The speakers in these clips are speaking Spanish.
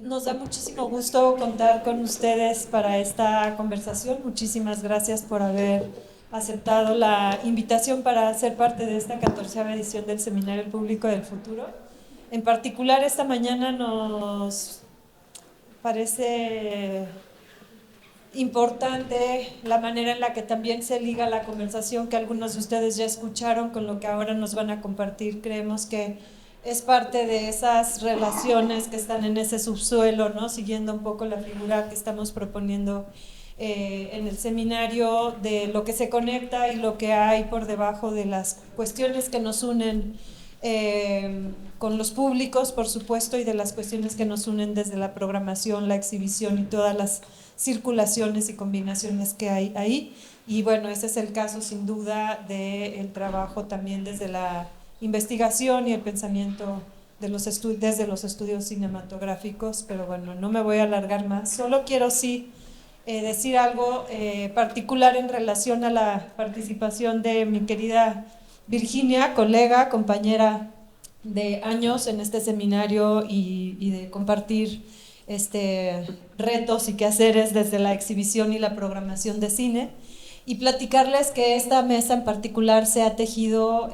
Nos da muchísimo gusto contar con ustedes para esta conversación. Muchísimas gracias por haber aceptado la invitación para ser parte de esta 14ª edición del Seminario Público del Futuro. En particular, esta mañana nos parece importante la manera en la que también se liga la conversación que algunos de ustedes ya escucharon con lo que ahora nos van a compartir. Creemos que es parte de esas relaciones que están en ese subsuelo, ¿no? Siguiendo un poco la figura que estamos proponiendo en el seminario, de lo que se conecta y lo que hay por debajo de las cuestiones que nos unen con los públicos, por supuesto, y de las cuestiones que nos unen desde la programación, la exhibición y todas las circulaciones y combinaciones que hay ahí. Y bueno, ese es el caso sin duda del trabajo también desde la investigación y el pensamiento de desde los estudios cinematográficos, pero bueno, no me voy a alargar más, solo quiero sí decir algo particular en relación a la participación de mi querida Virginia, colega, compañera de años en este seminario y de compartir retos y quehaceres desde la exhibición y la programación de cine, y platicarles que esta mesa en particular se ha tejido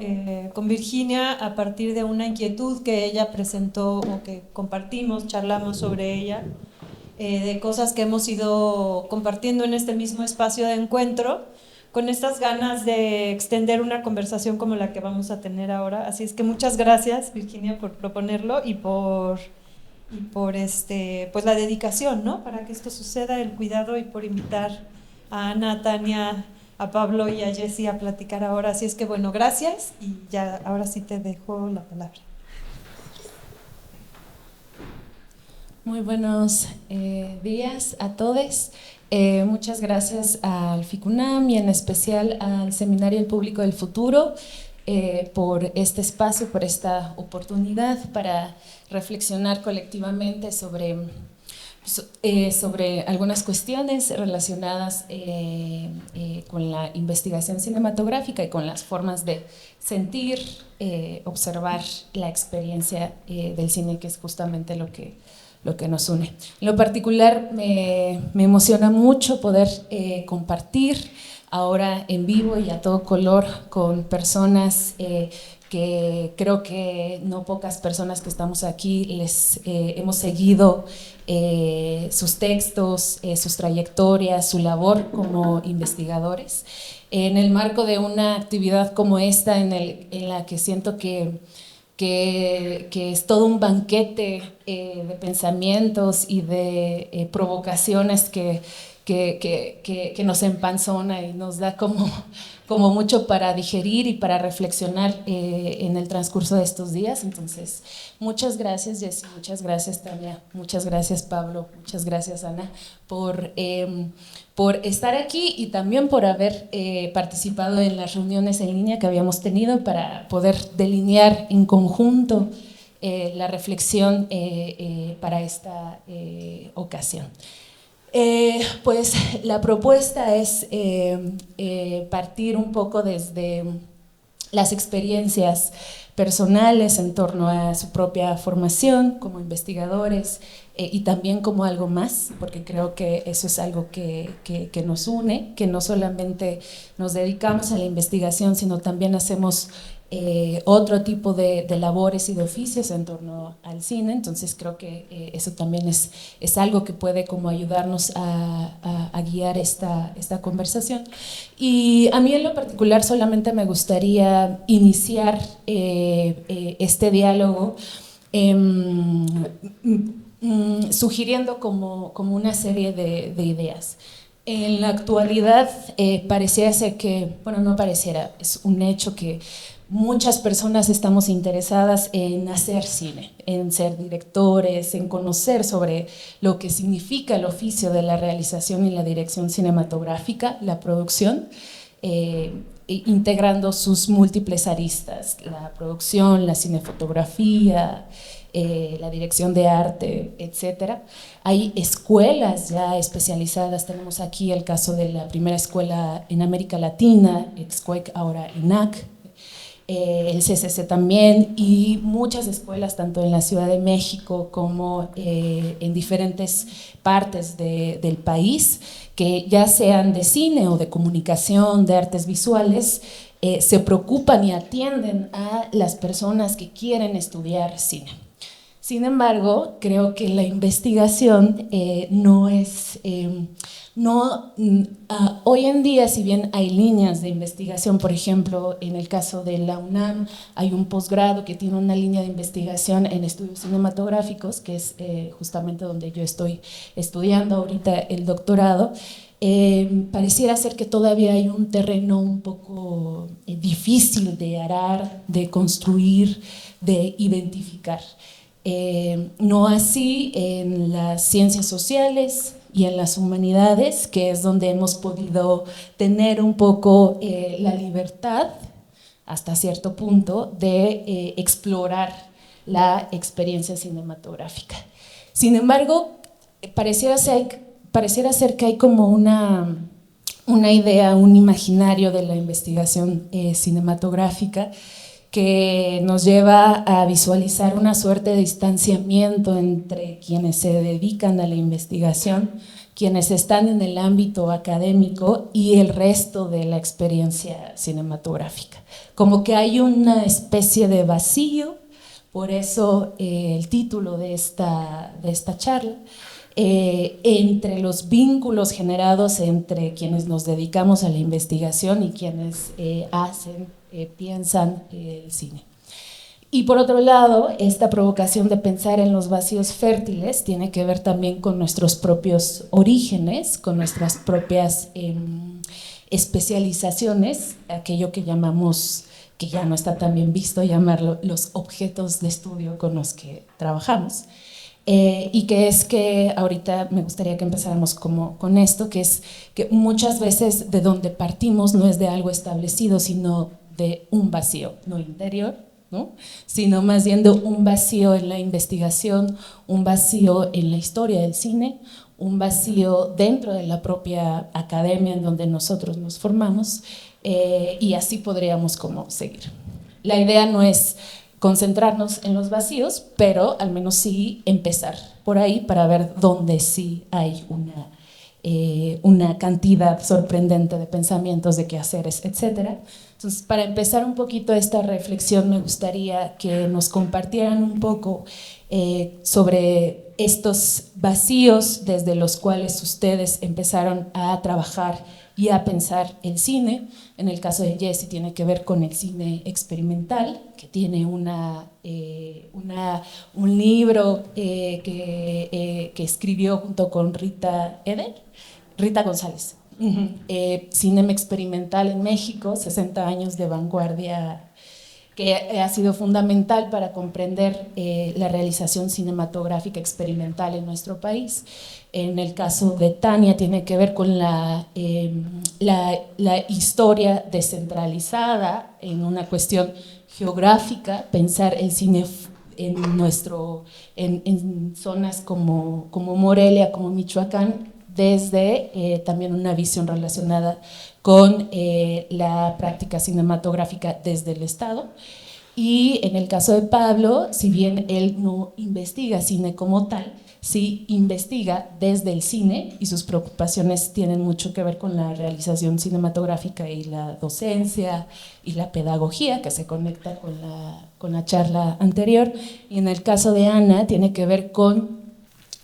con Virginia a partir de una inquietud que ella presentó o que compartimos, charlamos sobre ella, de cosas que hemos ido compartiendo en este mismo espacio de encuentro, con estas ganas de extender una conversación como la que vamos a tener ahora. Así es que muchas gracias, Virginia, por proponerlo y por pues la dedicación, ¿no? Para que esto suceda, el cuidado, y por invitar a Ana, a Tania, a Pablo y a Jessie a platicar ahora. Así es que bueno, gracias, y ya ahora sí te dejo la palabra. Muy buenos días a todos. Muchas gracias al FICUNAM y en especial al Seminario del Público del Futuro por este espacio, por esta oportunidad para reflexionar colectivamente sobre algunas cuestiones relacionadas con la investigación cinematográfica y con las formas de sentir, observar la experiencia del cine, que es justamente lo que nos une. En lo particular me emociona mucho poder compartir ahora en vivo y a todo color con personas que creo que no pocas personas que estamos aquí les hemos seguido sus textos, sus trayectorias, su labor como investigadores. En el marco de una actividad como esta, en la que siento que es todo un banquete de pensamientos y de provocaciones que nos empanzona y nos da como mucho para digerir y para reflexionar en el transcurso de estos días. Entonces, muchas gracias, Jessie, muchas gracias, Tania, muchas gracias, Pablo, muchas gracias, Ana, por estar aquí y también por haber participado en las reuniones en línea que habíamos tenido para poder delinear en conjunto la reflexión para esta ocasión. Pues la propuesta es partir un poco desde las experiencias personales en torno a su propia formación como investigadores y también como algo más, porque creo que eso es algo que nos une, que no solamente nos dedicamos a la investigación, sino también hacemos otro tipo de labores y de oficios en torno al cine. Entonces creo que eso también es algo que puede como ayudarnos a guiar esta conversación. Y a mí en lo particular solamente me gustaría iniciar este diálogo sugiriendo como una serie de ideas. En la actualidad pareciera ser que, bueno, no pareciera, es un hecho que muchas personas estamos interesadas en hacer cine, en ser directores, en conocer sobre lo que significa el oficio de la realización y la dirección cinematográfica, la producción, integrando sus múltiples aristas, la producción, la cinefotografía, la dirección de arte, etcétera. Hay escuelas ya especializadas. Tenemos aquí el caso de la primera escuela en América Latina, EXCUEC, ahora ENAC, el CCC también, y muchas escuelas, tanto en la Ciudad de México como en diferentes partes del país, que ya sean de cine o de comunicación, de artes visuales, se preocupan y atienden a las personas que quieren estudiar cine. Sin embargo, creo que la investigación no es... hoy en día, si bien hay líneas de investigación, por ejemplo, en el caso de la UNAM, hay un posgrado que tiene una línea de investigación en estudios cinematográficos, que es justamente donde yo estoy estudiando ahorita el doctorado. Pareciera ser que todavía hay un terreno un poco difícil de arar, de construir, de identificar. No así en las ciencias sociales y en las humanidades, que es donde hemos podido tener un poco la libertad, hasta cierto punto, de explorar la experiencia cinematográfica. Sin embargo, pareciera ser que hay como una idea, un imaginario de la investigación cinematográfica que nos lleva a visualizar una suerte de distanciamiento entre quienes se dedican a la investigación, quienes están en el ámbito académico y el resto de la experiencia cinematográfica. Como que hay una especie de vacío, por eso el título de esta charla, entre los vínculos generados entre quienes nos dedicamos a la investigación y quienes piensan el cine. Y por otro lado, esta provocación de pensar en los vacíos fértiles tiene que ver también con nuestros propios orígenes, con nuestras propias especializaciones, aquello que llamamos, que ya no está tan bien visto, llamarlo los objetos de estudio con los que trabajamos. Y que es que ahorita me gustaría que empezáramos con esto, que es que muchas veces de donde partimos no es de algo establecido, sino de un vacío, no interior, ¿no? Sino más bien de un vacío en la investigación, un vacío en la historia del cine, un vacío dentro de la propia academia en donde nosotros nos formamos, y así podríamos como seguir. La idea no es concentrarnos en los vacíos, pero al menos sí empezar por ahí para ver dónde sí hay una cantidad sorprendente de pensamientos, de quehaceres, etc. Entonces, para empezar un poquito esta reflexión, me gustaría que nos compartieran un poco sobre estos vacíos desde los cuales ustedes empezaron a trabajar y a pensar el cine. En el caso de Jessie tiene que ver con el cine experimental, que tiene un libro que escribió junto con Rita González. Cinema experimental en México, 60 años de vanguardia, que ha sido fundamental para comprender la realización cinematográfica experimental en nuestro país. En el caso de Tania tiene que ver con la historia descentralizada en una cuestión geográfica, pensar el cine en zonas como Morelia, como Michoacán, desde también una visión relacionada con la práctica cinematográfica desde el Estado. Y en el caso de Pablo, si bien él no investiga cine como tal, sí investiga desde el cine, y sus preocupaciones tienen mucho que ver con la realización cinematográfica y la docencia y la pedagogía, que se conecta con la charla anterior. Y en el caso de Ana tiene que ver con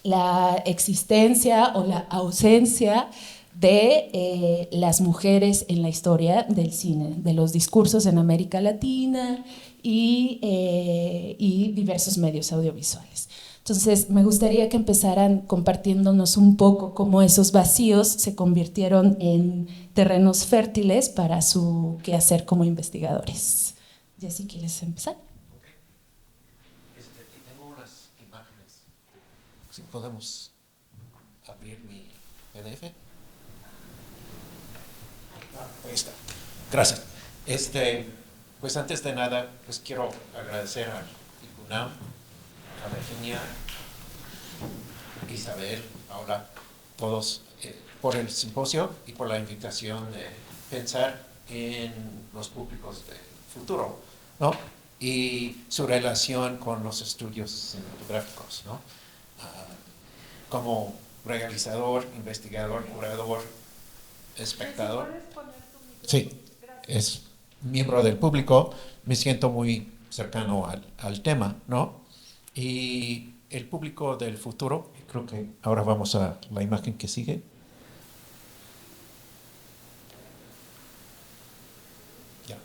la existencia o la ausencia de las mujeres en la historia del cine, de los discursos en América Latina y diversos medios audiovisuales. Entonces, me gustaría que empezaran compartiéndonos un poco cómo esos vacíos se convirtieron en terrenos fértiles para su quehacer como investigadores. Jessie, ¿quieres empezar? Tengo unas imágenes. Si podemos abrir mi PDF. Ahí está. Gracias. Pues antes de nada, pues quiero agradecer a ICUNAM, a Virginia, Isabel, Paula, todos por el simposio y por la invitación de pensar en los públicos del futuro. ¿no? Y su relación con los estudios cinematográficos, ¿no? Como realizador, investigador, curador, espectador. Sí, es miembro del público, me siento muy cercano al tema, ¿no? Y el público del futuro, creo que ahora vamos a la imagen que sigue. Ya.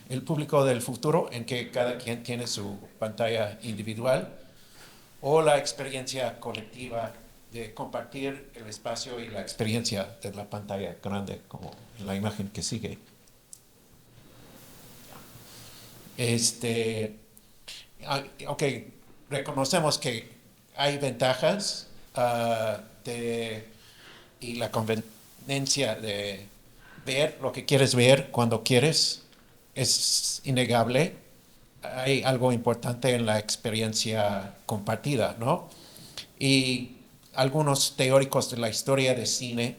El público del futuro, en que cada quien tiene su pantalla individual, o la experiencia colectiva de compartir el espacio y la experiencia de la pantalla grande, como en la imagen que sigue. Ok, reconocemos que hay ventajas y la conveniencia de ver lo que quieres ver cuando quieres es innegable. Hay algo importante en la experiencia compartida, ¿no? Y algunos teóricos de la historia de cine,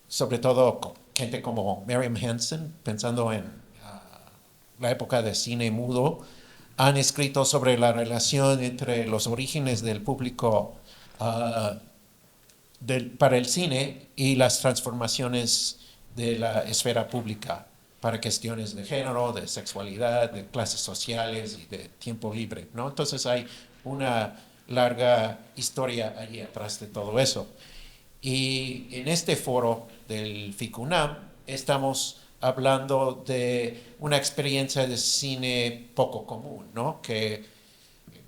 sobre todo gente como Mariam Hansen, pensando en la época de cine mudo, han escrito sobre la relación entre los orígenes del público para el cine y las transformaciones de la esfera pública para cuestiones de género, de sexualidad, de clases sociales y de tiempo libre, ¿no? Entonces hay una larga historia allí atrás de todo eso. Y en este foro del FICUNAM estamos hablando de una experiencia de cine poco común, ¿no? Que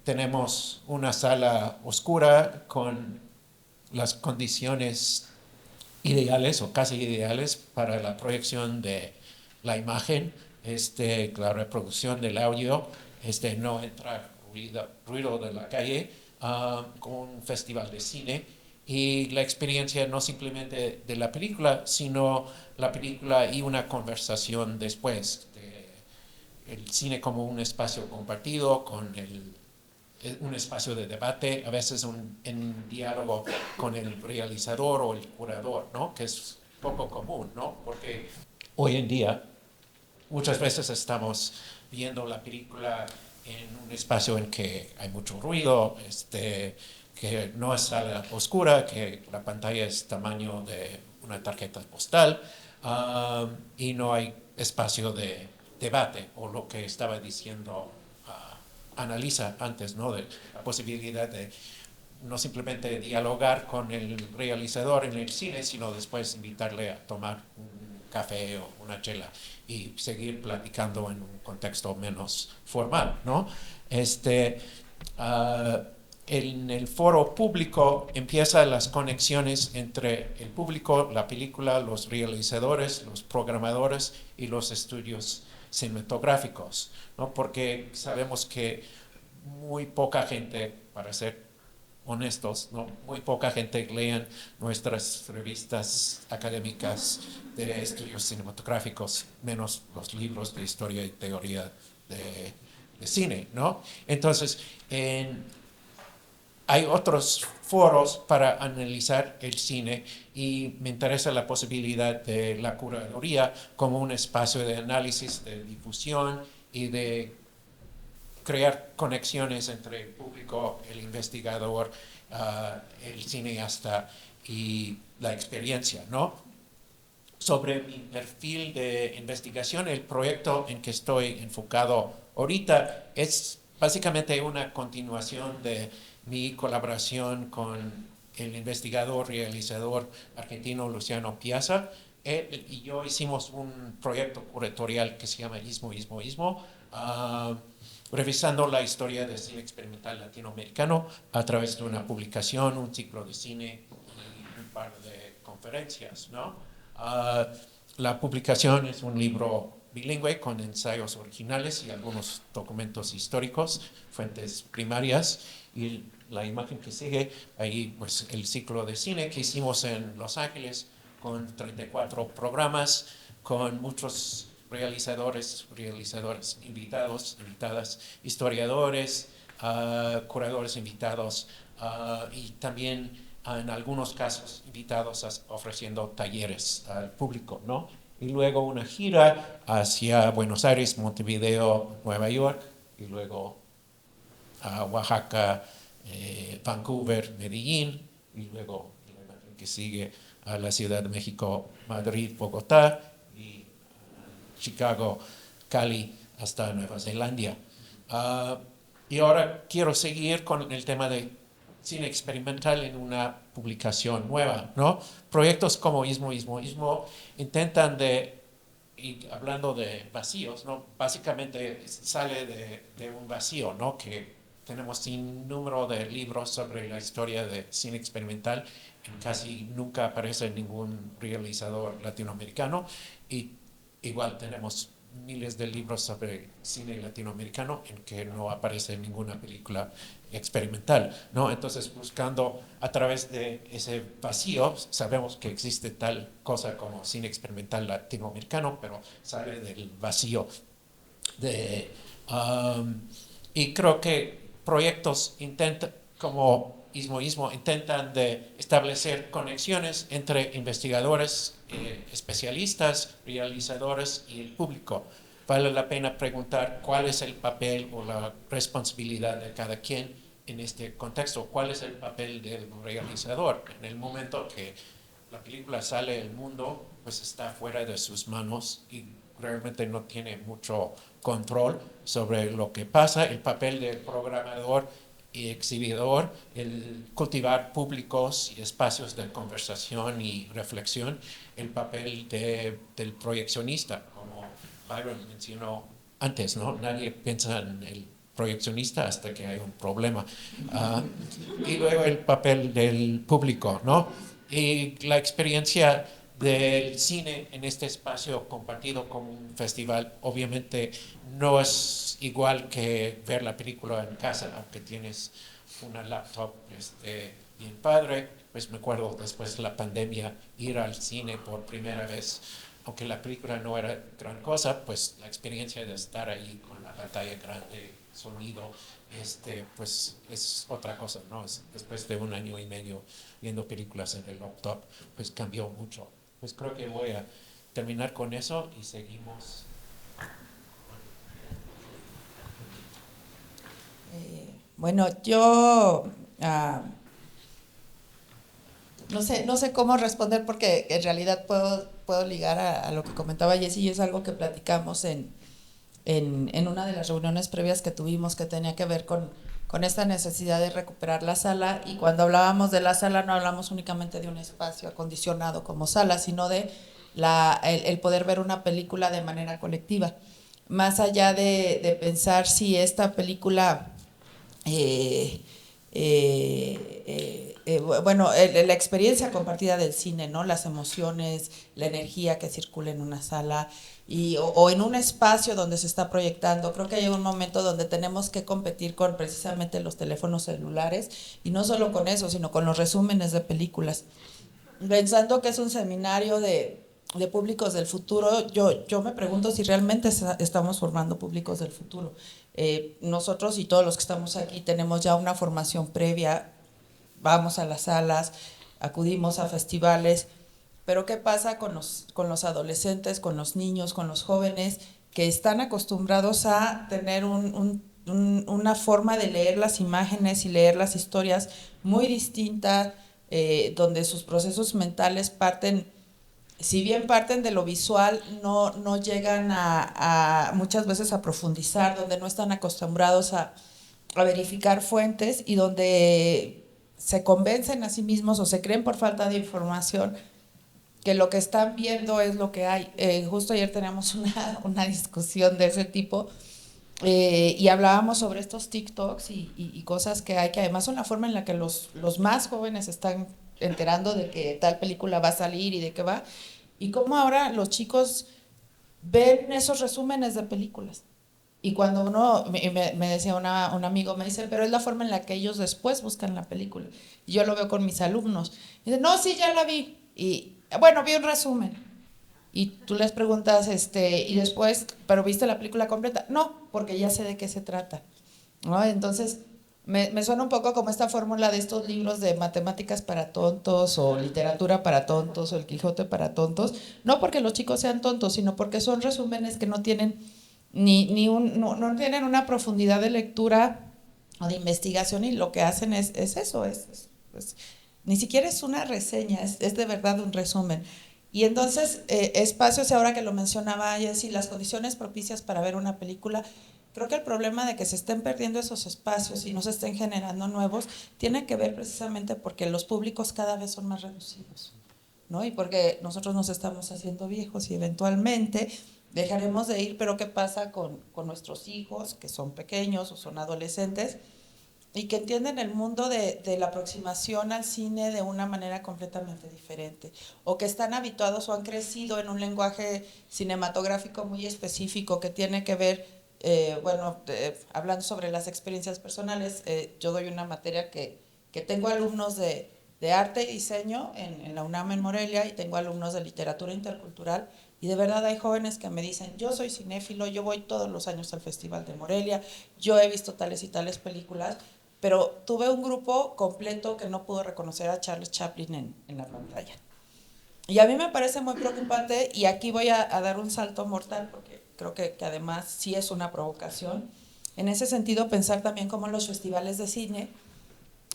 tenemos una sala oscura con las condiciones ideales o casi ideales para la proyección de la imagen, la reproducción del audio, no entra ruido de la calle, con un festival de cine y la experiencia no simplemente de la película, sino la película y una conversación después. El cine como un espacio compartido, con un espacio de debate, a veces en diálogo con el realizador o el curador, ¿no? Que es poco común, ¿no? Porque hoy en día muchas veces estamos viendo la película en un espacio en que hay mucho ruido, que no es sala oscura, que la pantalla es tamaño de una tarjeta postal, y no hay espacio de debate, o lo que estaba diciendo Analiza antes, ¿no? De la posibilidad de no simplemente dialogar con el realizador en el cine, sino después invitarle a tomar un café o una chela y seguir platicando en un contexto menos formal, ¿no? En el foro público empiezan las conexiones entre el público, la película, los realizadores, los programadores y los estudios cinematográficos, ¿no? Porque sabemos que muy poca gente, para ser honestos, ¿no? Muy poca gente leen nuestras revistas académicas de estudios cinematográficos, menos los libros de historia y teoría de cine, ¿no? Entonces, hay otros foros para analizar el cine y me interesa la posibilidad de la curaduría como un espacio de análisis, de difusión y de crear conexiones entre el público, el investigador, el cineasta y la experiencia, ¿no? Sobre mi perfil de investigación, el proyecto en que estoy enfocado ahorita es básicamente una continuación de mi colaboración con el investigador, realizador argentino Luciano Piazza. Él y yo hicimos un proyecto curatorial que se llama Ismo, revisando la historia del cine experimental latinoamericano a través de una publicación, un ciclo de cine y un par de conferencias, ¿no? La publicación es un libro bilingüe con ensayos originales y algunos documentos históricos, fuentes primarias, y la imagen que sigue ahí, pues el ciclo de cine que hicimos en Los Ángeles con 34 programas, con muchos realizadoras, invitados, invitadas, historiadores, curadores invitados, y también en algunos casos invitados ofreciendo talleres al público, ¿no? y luego una gira hacia Buenos Aires, Montevideo, Nueva York, y luego a Oaxaca, Vancouver, Medellín, y luego que sigue a la Ciudad de México, Madrid, Bogotá, y Chicago, Cali, hasta Nueva Zelanda. Y ahora quiero seguir con el tema de cine experimental en una publicación nueva, ¿no? Proyectos como Ismo intentan y hablando de vacíos, ¿no? Básicamente sale de un vacío, ¿no? Que tenemos sin número de libros sobre la historia de cine experimental, casi nunca aparece ningún realizador latinoamericano, y igual tenemos miles de libros sobre cine latinoamericano en que no aparece ninguna película experimental, ¿no? Entonces, buscando a través de ese vacío, sabemos que existe tal cosa como cine experimental latinoamericano, pero sale del vacío de, y creo que proyectos como Ismo intentan de establecer conexiones entre investigadores, especialistas, realizadores y el público. Vale la pena preguntar cuál es el papel o la responsabilidad de cada quien en este contexto, cuál es el papel del realizador. En el momento que la película sale al mundo, pues está fuera de sus manos y realmente no tiene mucho control sobre lo que pasa. El papel del programador y exhibidor, el cultivar públicos y espacios de conversación y reflexión, el papel del proyeccionista, como Byron mencionó antes, ¿no? Nadie piensa en el proyeccionista hasta que hay un problema. Y luego el papel del público, ¿no? Y la experiencia del cine en este espacio compartido con un festival, obviamente no es igual que ver la película en casa, aunque tienes una laptop bien padre. Pues me acuerdo después de la pandemia ir al cine por primera vez, aunque la película no era gran cosa, pues la experiencia de estar ahí con la pantalla grande, sonido, pues es otra cosa, ¿no? Después de un año y medio viendo películas en el laptop, pues cambió mucho. Pues creo que voy a terminar con eso y seguimos. Bueno, yo no sé cómo responder porque en realidad puedo ligar a lo que comentaba Jessy, y es algo que platicamos en una de las reuniones previas que tuvimos, que tenía que ver con esta necesidad de recuperar la sala. Y cuando hablábamos de la sala no hablamos únicamente de un espacio acondicionado como sala, sino de el poder ver una película de manera colectiva, más allá de pensar si esta película bueno, la experiencia compartida del cine, ¿no? Las emociones, la energía que circula en una sala o en un espacio donde se está proyectando. Creo que hay un momento donde tenemos que competir con precisamente los teléfonos celulares, y no solo con eso, sino con los resúmenes de películas. Pensando que es un seminario de públicos del futuro, yo me pregunto si realmente estamos formando públicos del futuro. Nosotros y todos los que estamos aquí tenemos ya una formación previa, vamos a las salas, acudimos a festivales, pero ¿qué pasa con los adolescentes, con los niños, con los jóvenes que están acostumbrados a tener una forma de leer las imágenes y leer las historias muy distinta, donde sus procesos mentales parten, si bien parten de lo visual, no llegan a muchas veces a profundizar, donde no están acostumbrados a verificar fuentes, y donde se convencen a sí mismos o se creen por falta de información que lo que están viendo es lo que hay. Justo ayer teníamos una discusión de ese tipo, y hablábamos sobre estos TikToks y cosas que hay, que además son la forma en la que los más jóvenes están enterando de que tal película va a salir y de qué va, y cómo ahora los chicos ven esos resúmenes de películas. Y cuando me decía un amigo, me dice, pero es la forma en la que ellos después buscan la película. Y yo lo veo con mis alumnos. Y dice, no, sí, ya la vi. Y bueno, vi un resumen. Y tú les preguntas, y después, ¿pero viste la película completa? No, porque ya sé de qué se trata, ¿no? Entonces, Me suena un poco como esta fórmula de estos libros de matemáticas para tontos o literatura para tontos o el Quijote para tontos, no porque los chicos sean tontos, sino porque son resúmenes que no tienen no tienen una profundidad de lectura o de investigación, y lo que hacen es eso, ni siquiera es una reseña, es de verdad un resumen. Y entonces, espacios, ahora que lo mencionaba Jessy, las condiciones propicias para ver una película. Creo que el problema de que se estén perdiendo esos espacios y no se estén generando nuevos tiene que ver precisamente porque los públicos cada vez son más reducidos, ¿no? Y porque nosotros nos estamos haciendo viejos y eventualmente dejaremos de ir, pero ¿qué pasa con nuestros hijos que son pequeños o son adolescentes y que entienden el mundo de la aproximación al cine de una manera completamente diferente, o que están habituados o han crecido en un lenguaje cinematográfico muy específico que tiene que ver, hablando sobre las experiencias personales, yo doy una materia que tengo alumnos de arte y diseño en la UNAM en Morelia, y tengo alumnos de literatura intercultural, y de verdad hay jóvenes que me dicen, yo soy cinéfilo, yo voy todos los años al Festival de Morelia, yo he visto tales y tales películas, pero tuve un grupo completo que no pudo reconocer a Charles Chaplin en la pantalla. Y a mí me parece muy preocupante, y aquí voy a dar un salto mortal, porque creo que además sí es una provocación. En ese sentido, pensar también cómo los festivales de cine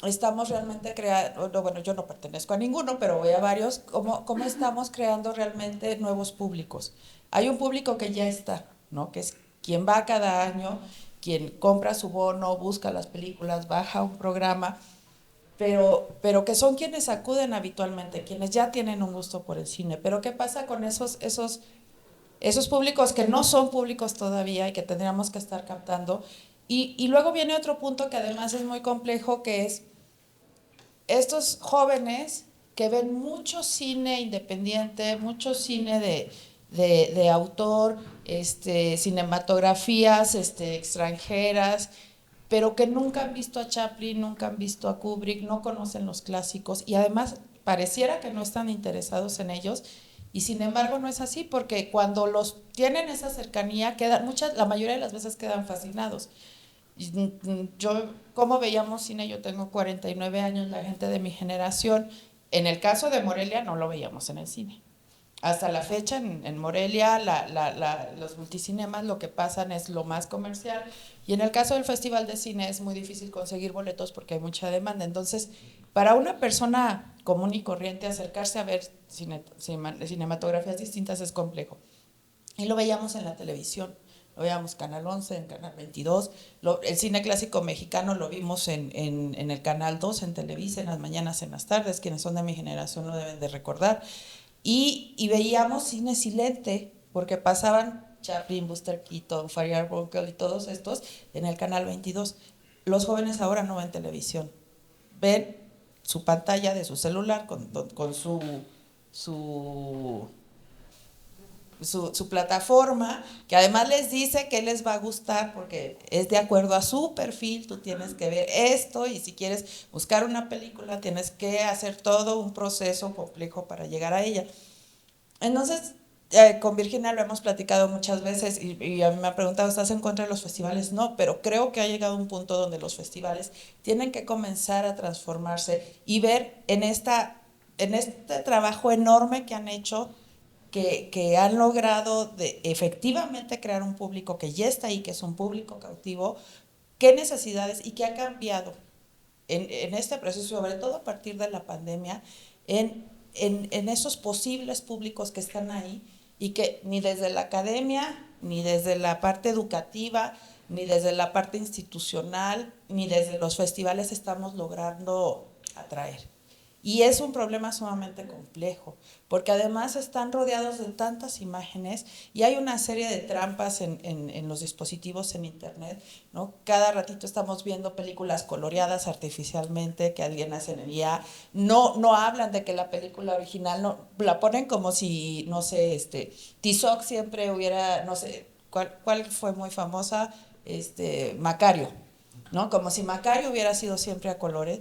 estamos realmente creando, bueno, yo no pertenezco a ninguno, pero voy a varios, cómo estamos creando realmente nuevos públicos. Hay un público que ya está, ¿no? Que es quien va cada año, quien compra su bono, busca las películas, baja un programa, pero que son quienes acuden habitualmente, quienes ya tienen un gusto por el cine. Pero ¿qué pasa con esos públicos que no son públicos todavía y que tendríamos que estar captando? Y luego viene otro punto que además es muy complejo, que es estos jóvenes que ven mucho cine independiente, mucho cine de autor, cinematografías extranjeras, pero que nunca han visto a Chaplin, nunca han visto a Kubrick, no conocen los clásicos, y además pareciera que no están interesados en ellos, y sin embargo no es así, porque cuando los tienen esa cercanía, la mayoría de las veces quedan fascinados. Yo, ¿cómo veíamos cine? Yo tengo 49 años, la gente de mi generación, en el caso de Morelia no lo veíamos en el cine. Hasta la fecha en Morelia los multicinemas lo que pasan es lo más comercial, y en el caso del Festival de Cine es muy difícil conseguir boletos porque hay mucha demanda. Entonces, para una persona común y corriente acercarse a ver cinematografías distintas es complejo. Y lo veíamos en la televisión, lo veíamos Canal 11, en Canal 22, el cine clásico mexicano lo vimos en el Canal 2, en Televisa, en las mañanas, en las tardes, quienes son de mi generación lo deben de recordar. Y veíamos cine silente, porque pasaban Chaplin, Buster Keaton, Farid Arbuckle y todos estos en el Canal 22. Los jóvenes ahora no ven televisión, ven su pantalla de su celular con su plataforma, que además les dice que les va a gustar porque es de acuerdo a su perfil. Tú tienes que ver esto, y si quieres buscar una película tienes que hacer todo un proceso complejo para llegar a ella. Entonces, con Virginia lo hemos platicado muchas veces, y a mí me ha preguntado, ¿estás en contra de los festivales? No, pero creo que ha llegado un punto donde los festivales tienen que comenzar a transformarse y ver en este trabajo enorme que han hecho, que han logrado efectivamente crear un público que ya está ahí, que es un público cautivo, qué necesidades y qué ha cambiado en este proceso, sobre todo a partir de la pandemia, en esos posibles públicos que están ahí, y que ni desde la academia, ni desde la parte educativa, ni desde la parte institucional, ni desde los festivales estamos logrando atraer. Y es un problema sumamente complejo, porque además están rodeados de tantas imágenes, y hay una serie de trampas en los dispositivos en internet, ¿no? Cada ratito estamos viendo películas coloreadas artificialmente que alguien hace en IA. No hablan de que la película original, no, la ponen como si, no sé, Tizoc siempre hubiera, no sé, ¿cuál fue muy famosa? Macario, ¿no? Como si Macario hubiera sido siempre a colores.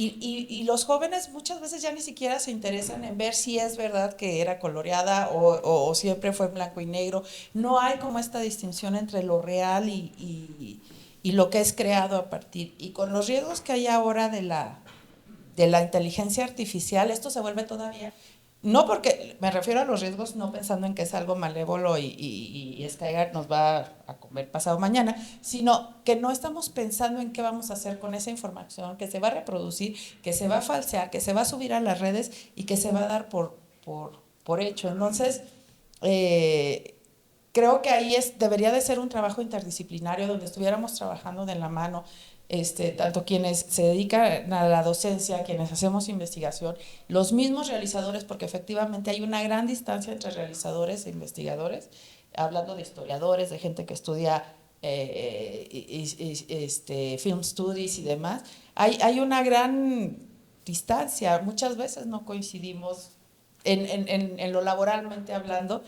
Y los jóvenes muchas veces ya ni siquiera se interesan en ver si es verdad que era coloreada o siempre fue en blanco y negro. No hay como esta distinción entre lo real y y lo que es creado a partir. Y con los riesgos que hay ahora de la inteligencia artificial, esto se vuelve todavía, no porque, me refiero a los riesgos no pensando en que es algo malévolo y Skynet nos va a comer pasado mañana, sino que no estamos pensando en qué vamos a hacer con esa información que se va a reproducir, que se va a falsear, que se va a subir a las redes y que se va a dar por hecho. Entonces, creo que ahí debería de ser un trabajo interdisciplinario donde estuviéramos trabajando de la mano, tanto quienes se dedican a la docencia, quienes hacemos investigación, los mismos realizadores, porque efectivamente hay una gran distancia entre realizadores e investigadores, hablando de historiadores, de gente que estudia film studies y demás, hay una gran distancia, muchas veces no coincidimos en lo laboralmente hablando,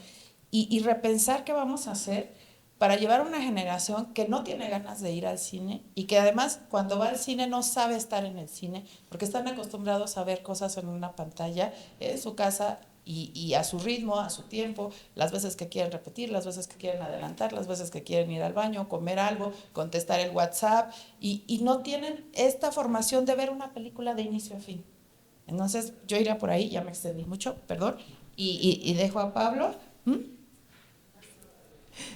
y repensar qué vamos a hacer para llevar a una generación que no tiene ganas de ir al cine y que además cuando va al cine no sabe estar en el cine porque están acostumbrados a ver cosas en una pantalla en su casa y a su ritmo, a su tiempo, las veces que quieren repetir, las veces que quieren adelantar, las veces que quieren ir al baño, comer algo, contestar el WhatsApp y no tienen esta formación de ver una película de inicio a fin. Entonces yo iría por ahí, ya me extendí mucho, perdón, y dejo a Pablo.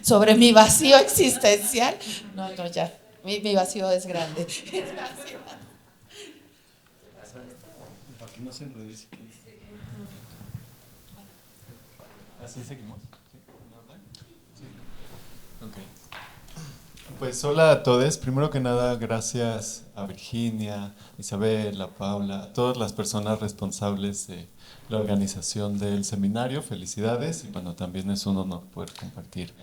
Sobre mi vacío existencial. No, ya. Mi vacío es grande. Aquí no se enrede. Así seguimos. ¿Sí? Okay. Pues hola a todos. Primero que nada, gracias a Virginia, Isabel, a Paula, a todas las personas responsables de la organización del seminario. Felicidades y bueno, también es un honor poder compartir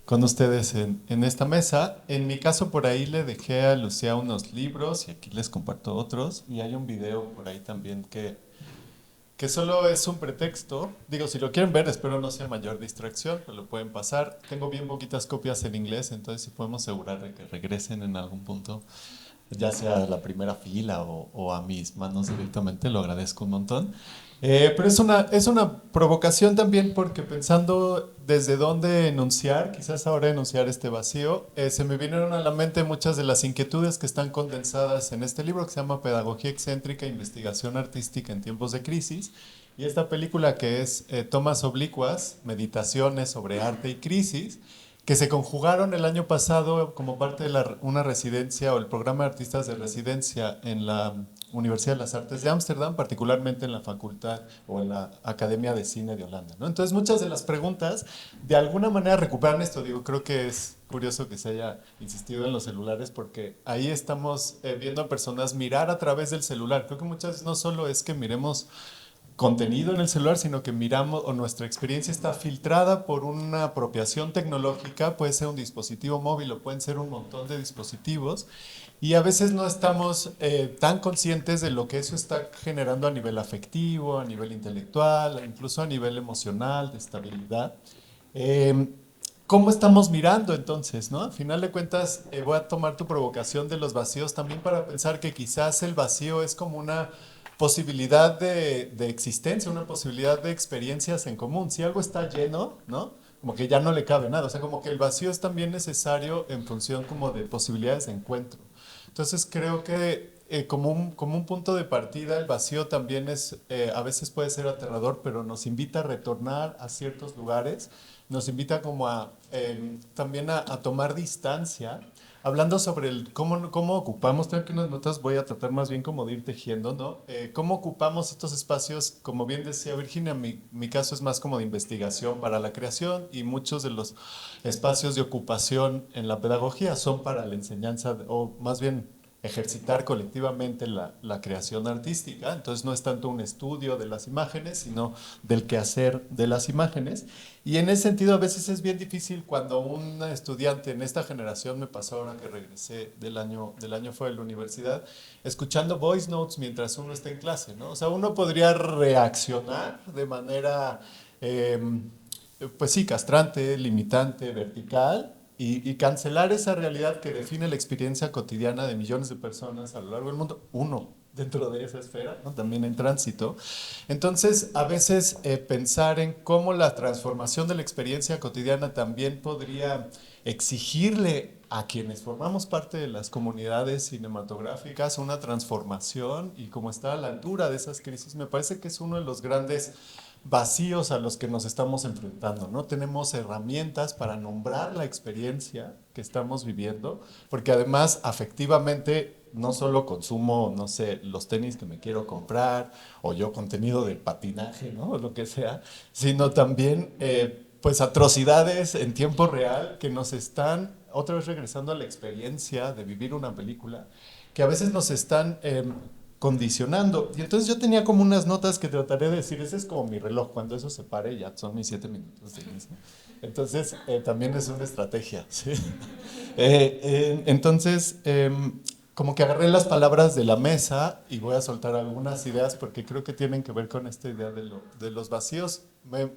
con ustedes en esta mesa. En mi caso por ahí le dejé a Lucía unos libros y aquí les comparto otros y hay un video por ahí también que solo es un pretexto. Digo, si lo quieren ver, espero no sea mayor distracción, pero lo pueden pasar. Tengo bien poquitas copias en inglés, entonces si podemos asegurar de que regresen en algún punto, ya sea a la primera fila o a mis manos directamente, lo agradezco un montón. Pero es una provocación también porque pensando desde dónde enunciar, quizás ahora enunciar este vacío, se me vinieron a la mente muchas de las inquietudes que están condensadas en este libro que se llama Pedagogía excéntrica, investigación artística en tiempos de crisis, y esta película que es Tomas oblicuas, meditaciones sobre arte y crisis, que se conjugaron el año pasado como parte de una residencia o el programa de artistas de residencia en la Universidad de las Artes de Ámsterdam, particularmente en la facultad o en la Academia de Cine de Holanda, ¿no? Entonces muchas de las preguntas de alguna manera recuperan esto. Digo, creo que es curioso que se haya insistido en los celulares porque ahí estamos viendo a personas mirar a través del celular. Creo que muchas veces no solo es que miremos contenido en el celular, sino que miramos o nuestra experiencia está filtrada por una apropiación tecnológica, puede ser un dispositivo móvil o pueden ser un montón de dispositivos y a veces no estamos tan conscientes de lo que eso está generando a nivel afectivo, a nivel intelectual, incluso a nivel emocional, de estabilidad. ¿Cómo estamos mirando entonces, no? Al final de cuentas, voy a tomar tu provocación de los vacíos también para pensar que quizás el vacío es como una posibilidad de existencia, una posibilidad de experiencias en común. Si algo está lleno, ¿no? Como que ya no le cabe nada. O sea, como que el vacío es también necesario en función como de posibilidades de encuentro. Entonces creo que como un punto de partida, el vacío también a veces puede ser aterrador, pero nos invita a retornar a ciertos lugares, nos invita como también a tomar distancia. Hablando sobre cómo ocupamos, tengo aquí unas notas, voy a tratar más bien como de ir tejiendo, ¿no? Cómo ocupamos estos espacios, como bien decía Virginia, mi caso es más como de investigación para la creación y muchos de los espacios de ocupación en la pedagogía son para la enseñanza, o más bien ejercitar colectivamente la creación artística. Entonces no es tanto un estudio de las imágenes, sino del quehacer de las imágenes. Y en ese sentido a veces es bien difícil cuando un estudiante en esta generación, me pasó ahora que regresé del año fuera de la universidad, escuchando voice notes mientras uno está en clase, ¿no? O sea, uno podría reaccionar de manera, pues sí, castrante, limitante, vertical, y cancelar esa realidad que define la experiencia cotidiana de millones de personas a lo largo del mundo, uno dentro de esa esfera, ¿no? También en tránsito. Entonces, a veces pensar en cómo la transformación de la experiencia cotidiana también podría exigirle a quienes formamos parte de las comunidades cinematográficas una transformación y como estar a la altura de esas crisis, me parece que es uno de los grandes vacíos a los que nos estamos enfrentando. No tenemos herramientas para nombrar la experiencia que estamos viviendo, porque además afectivamente no solo consumo, no sé, los tenis que me quiero comprar o yo contenido de patinaje, ¿no? O lo que sea, sino también pues atrocidades en tiempo real que nos están otra vez regresando a la experiencia de vivir una película, que a veces nos están condicionando. Y entonces yo tenía como unas notas que trataré de decir, ese es como mi reloj, cuando eso se pare ya son mis 7 minutos de inicio. Entonces también es una estrategia, ¿sí? Entonces, como que agarré las palabras de la mesa y voy a soltar algunas ideas porque creo que tienen que ver con esta idea de los vacíos.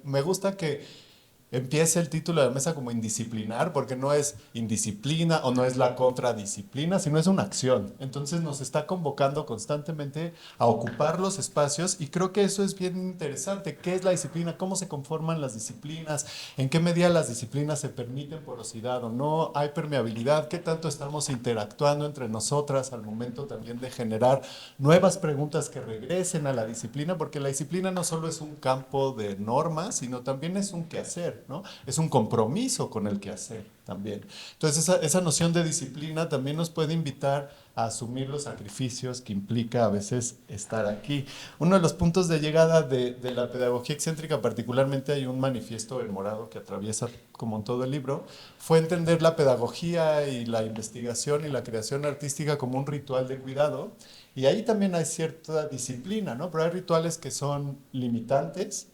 Me gusta que empiece el título de la mesa como indisciplinar, porque no es indisciplina o no es la contradisciplina, sino es una acción. Entonces nos está convocando constantemente a ocupar los espacios y creo que eso es bien interesante. ¿Qué es la disciplina? ¿Cómo se conforman las disciplinas? ¿En qué medida las disciplinas se permiten porosidad o no? ¿Hay permeabilidad? ¿Qué tanto estamos interactuando entre nosotras al momento también de generar nuevas preguntas que regresen a la disciplina? Porque la disciplina no solo es un campo de normas, sino también es un quehacer, ¿no? Es un compromiso con el quehacer también. Entonces esa noción de disciplina también nos puede invitar a asumir los sacrificios que implica a veces estar aquí. Uno de los puntos de llegada de la pedagogía excéntrica, particularmente hay un manifiesto en morado que atraviesa como en todo el libro, fue entender la pedagogía y la investigación y la creación artística como un ritual de cuidado. Y ahí también hay cierta disciplina, ¿no? Pero hay rituales que son limitantes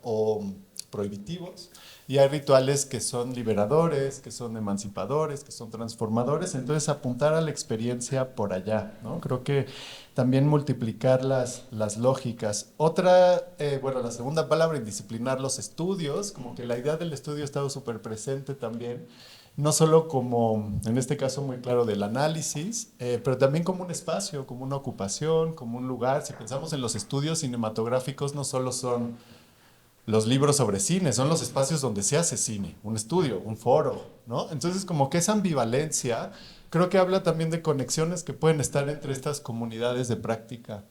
o prohibitivos, y hay rituales que son liberadores, que son emancipadores, que son transformadores. Entonces apuntar a la experiencia por allá, ¿no? Creo que también multiplicar las lógicas. Otra, bueno, la segunda palabra, indisciplinar los estudios, como que la idea del estudio ha estado súper presente también, no solo como, en este caso muy claro, del análisis, pero también como un espacio, como una ocupación, como un lugar. Si pensamos en los estudios cinematográficos, no solo son los libros sobre cine, son los espacios donde se hace cine, un estudio, un foro, ¿no? Entonces, como que esa ambivalencia, creo que habla también de conexiones que pueden estar entre estas comunidades de práctica,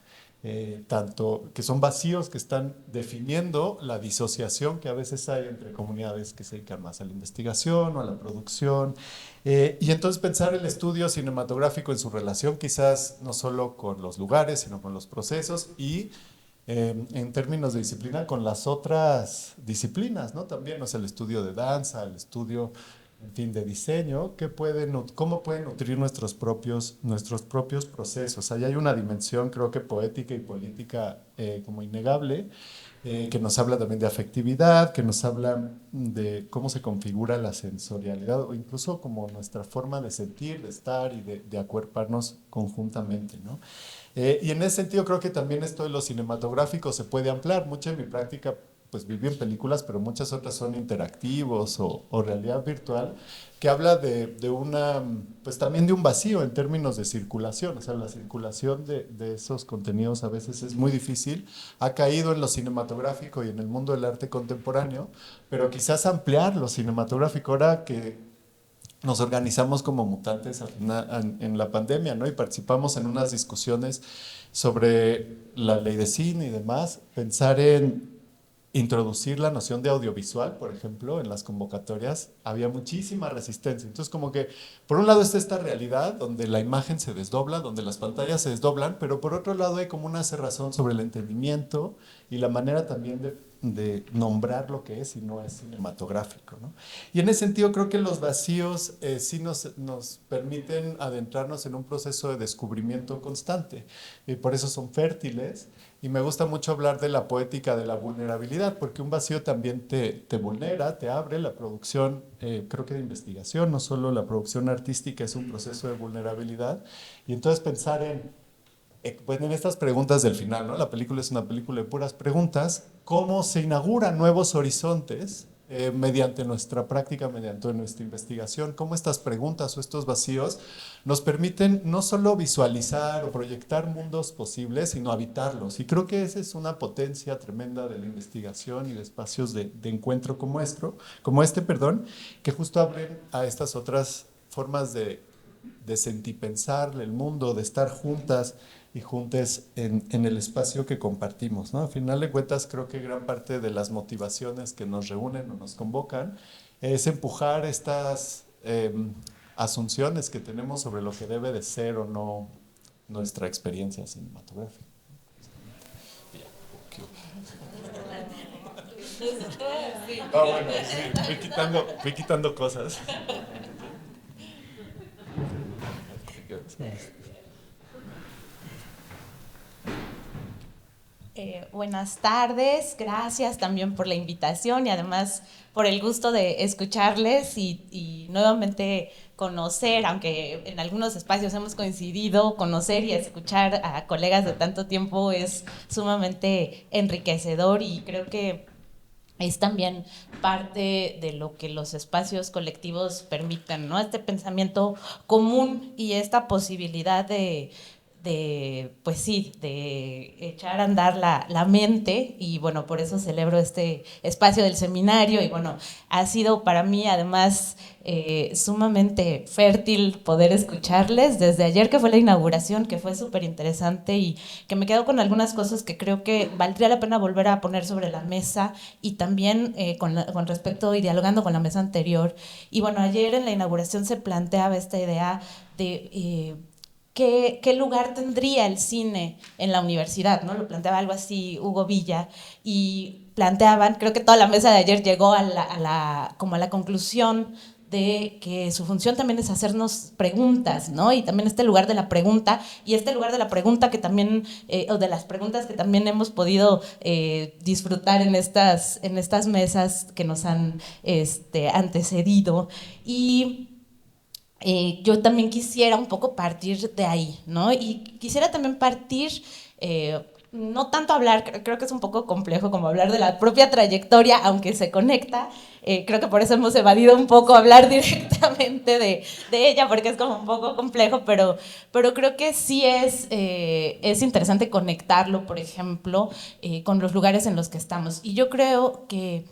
tanto que son vacíos que están definiendo la disociación que a veces hay entre comunidades que se dedican más a la investigación o a la producción, y entonces pensar el estudio cinematográfico en su relación quizás no solo con los lugares, sino con los procesos y en términos de disciplina con las otras disciplinas, ¿no? También, o sea, el estudio de danza, el estudio, en fin, de diseño, ¿cómo pueden nutrir nuestros propios procesos? Ahí hay una dimensión, creo que poética y política como innegable, que nos habla también de afectividad, que nos habla de cómo se configura la sensorialidad o incluso como nuestra forma de sentir, de estar y de acuerparnos conjuntamente, ¿no? Y en ese sentido creo que también esto de lo cinematográfico se puede ampliar. Mucha de mi práctica pues viví en películas, pero muchas otras son interactivos o realidad virtual, que habla de una, pues también de un vacío en términos de circulación. O sea, la circulación de esos contenidos a veces es muy difícil. Ha caído en lo cinematográfico y en el mundo del arte contemporáneo, pero quizás ampliar lo cinematográfico ahora que nos organizamos como mutantes en la pandemia, ¿no? Y participamos en unas discusiones sobre la ley de cine y demás, pensar en introducir la noción de audiovisual, por ejemplo, en las convocatorias, había muchísima resistencia. Entonces, como que, por un lado está esta realidad donde la imagen se desdobla, donde las pantallas se desdoblan, pero por otro lado hay como una cerrazón sobre el entendimiento y la manera también de nombrar lo que es y no es cinematográfico, ¿no? Y en ese sentido creo que los vacíos sí nos permiten adentrarnos en un proceso de descubrimiento constante y por eso son fértiles. Y me gusta mucho hablar de la poética de la vulnerabilidad, porque un vacío también te vulnera, te abre la producción, creo que de investigación, no solo la producción artística es un proceso de vulnerabilidad. Y entonces pensar pues en estas preguntas del final, ¿no? La película es una película de puras preguntas, cómo se inauguran nuevos horizontes mediante nuestra práctica, mediante nuestra investigación, cómo estas preguntas o estos vacíos nos permiten no solo visualizar o proyectar mundos posibles, sino habitarlos. Y creo que esa es una potencia tremenda de la investigación y de espacios de encuentro como este, que justo abren a estas otras formas de sentipensar el mundo, de estar juntas y juntes en el espacio que compartimos, ¿no? Al final de cuentas, creo que gran parte de las motivaciones que nos reúnen o nos convocan es empujar estas asunciones que tenemos sobre lo que debe de ser o no nuestra experiencia cinematográfica. Bueno, sí, fui quitando cosas. Buenas tardes, gracias también por la invitación y además por el gusto de escucharles y nuevamente conocer, aunque en algunos espacios hemos coincidido, conocer y escuchar a colegas de tanto tiempo es sumamente enriquecedor y creo que es también parte de lo que los espacios colectivos permiten, ¿no? Este pensamiento común y esta posibilidad pues sí, de echar a andar la mente y bueno, por eso celebro este espacio del seminario y bueno, ha sido para mí además sumamente fértil poder escucharles desde ayer que fue la inauguración, que fue súper interesante y que me quedo con algunas cosas que creo que valdría la pena volver a poner sobre la mesa y también con respecto y dialogando con la mesa anterior. Y bueno, ayer en la inauguración se planteaba esta idea de ¿qué lugar tendría el cine en la universidad? ¿No? Lo planteaba algo así Hugo Villa y planteaban, creo que toda la mesa de ayer llegó como a la conclusión de que su función también es hacernos preguntas, ¿no? Y también este lugar de la pregunta, y este lugar de la pregunta que también, o de las preguntas que también hemos podido disfrutar en estas mesas que nos han antecedido. Y yo también quisiera un poco partir de ahí, ¿no? Y quisiera también partir, no tanto hablar, creo que es un poco complejo como hablar de la propia trayectoria, aunque se conecta, creo que por eso hemos evadido un poco hablar directamente de ella, porque es como un poco complejo, pero creo que sí es interesante conectarlo, por ejemplo, con los lugares en los que estamos. Y yo creo que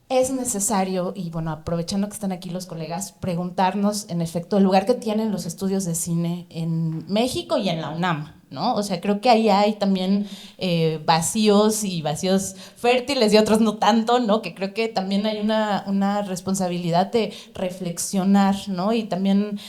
es necesario, y bueno, aprovechando que están aquí los colegas, preguntarnos, en efecto, el lugar que tienen los estudios de cine en México y en la UNAM, ¿no? O sea, creo que ahí hay también vacíos y vacíos fértiles y otros no tanto, ¿no? Que creo que también hay una responsabilidad de reflexionar, ¿no? Y también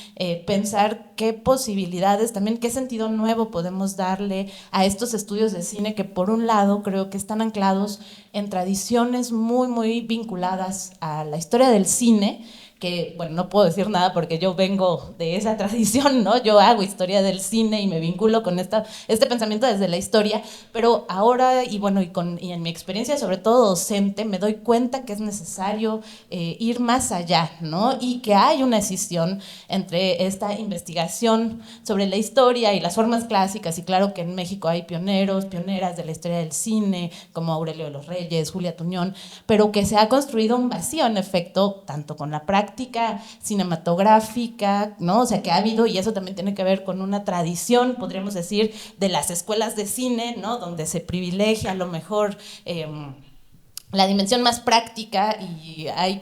pensar qué posibilidades, también qué sentido nuevo podemos darle a estos estudios de cine que por un lado creo que están anclados en tradiciones muy, muy vinculadas a la historia del cine, que, bueno, no puedo decir nada porque yo vengo de esa tradición, ¿no? Yo hago historia del cine y me vinculo con este pensamiento desde la historia, pero ahora, y bueno, y en mi experiencia, sobre todo docente, me doy cuenta que es necesario ir más allá, ¿no? Y que hay una escisión entre esta investigación sobre la historia y las formas clásicas, y claro que en México hay pioneros, pioneras de la historia del cine, como Aurelio de los Reyes, Julia Tuñón, pero que se ha construido un vacío, en efecto, tanto con la práctica cinematográfica, ¿no? O sea, que ha habido, y eso también tiene que ver con una tradición, podríamos decir, de las escuelas de cine, ¿no? Donde se privilegia a lo mejor la dimensión más práctica y hay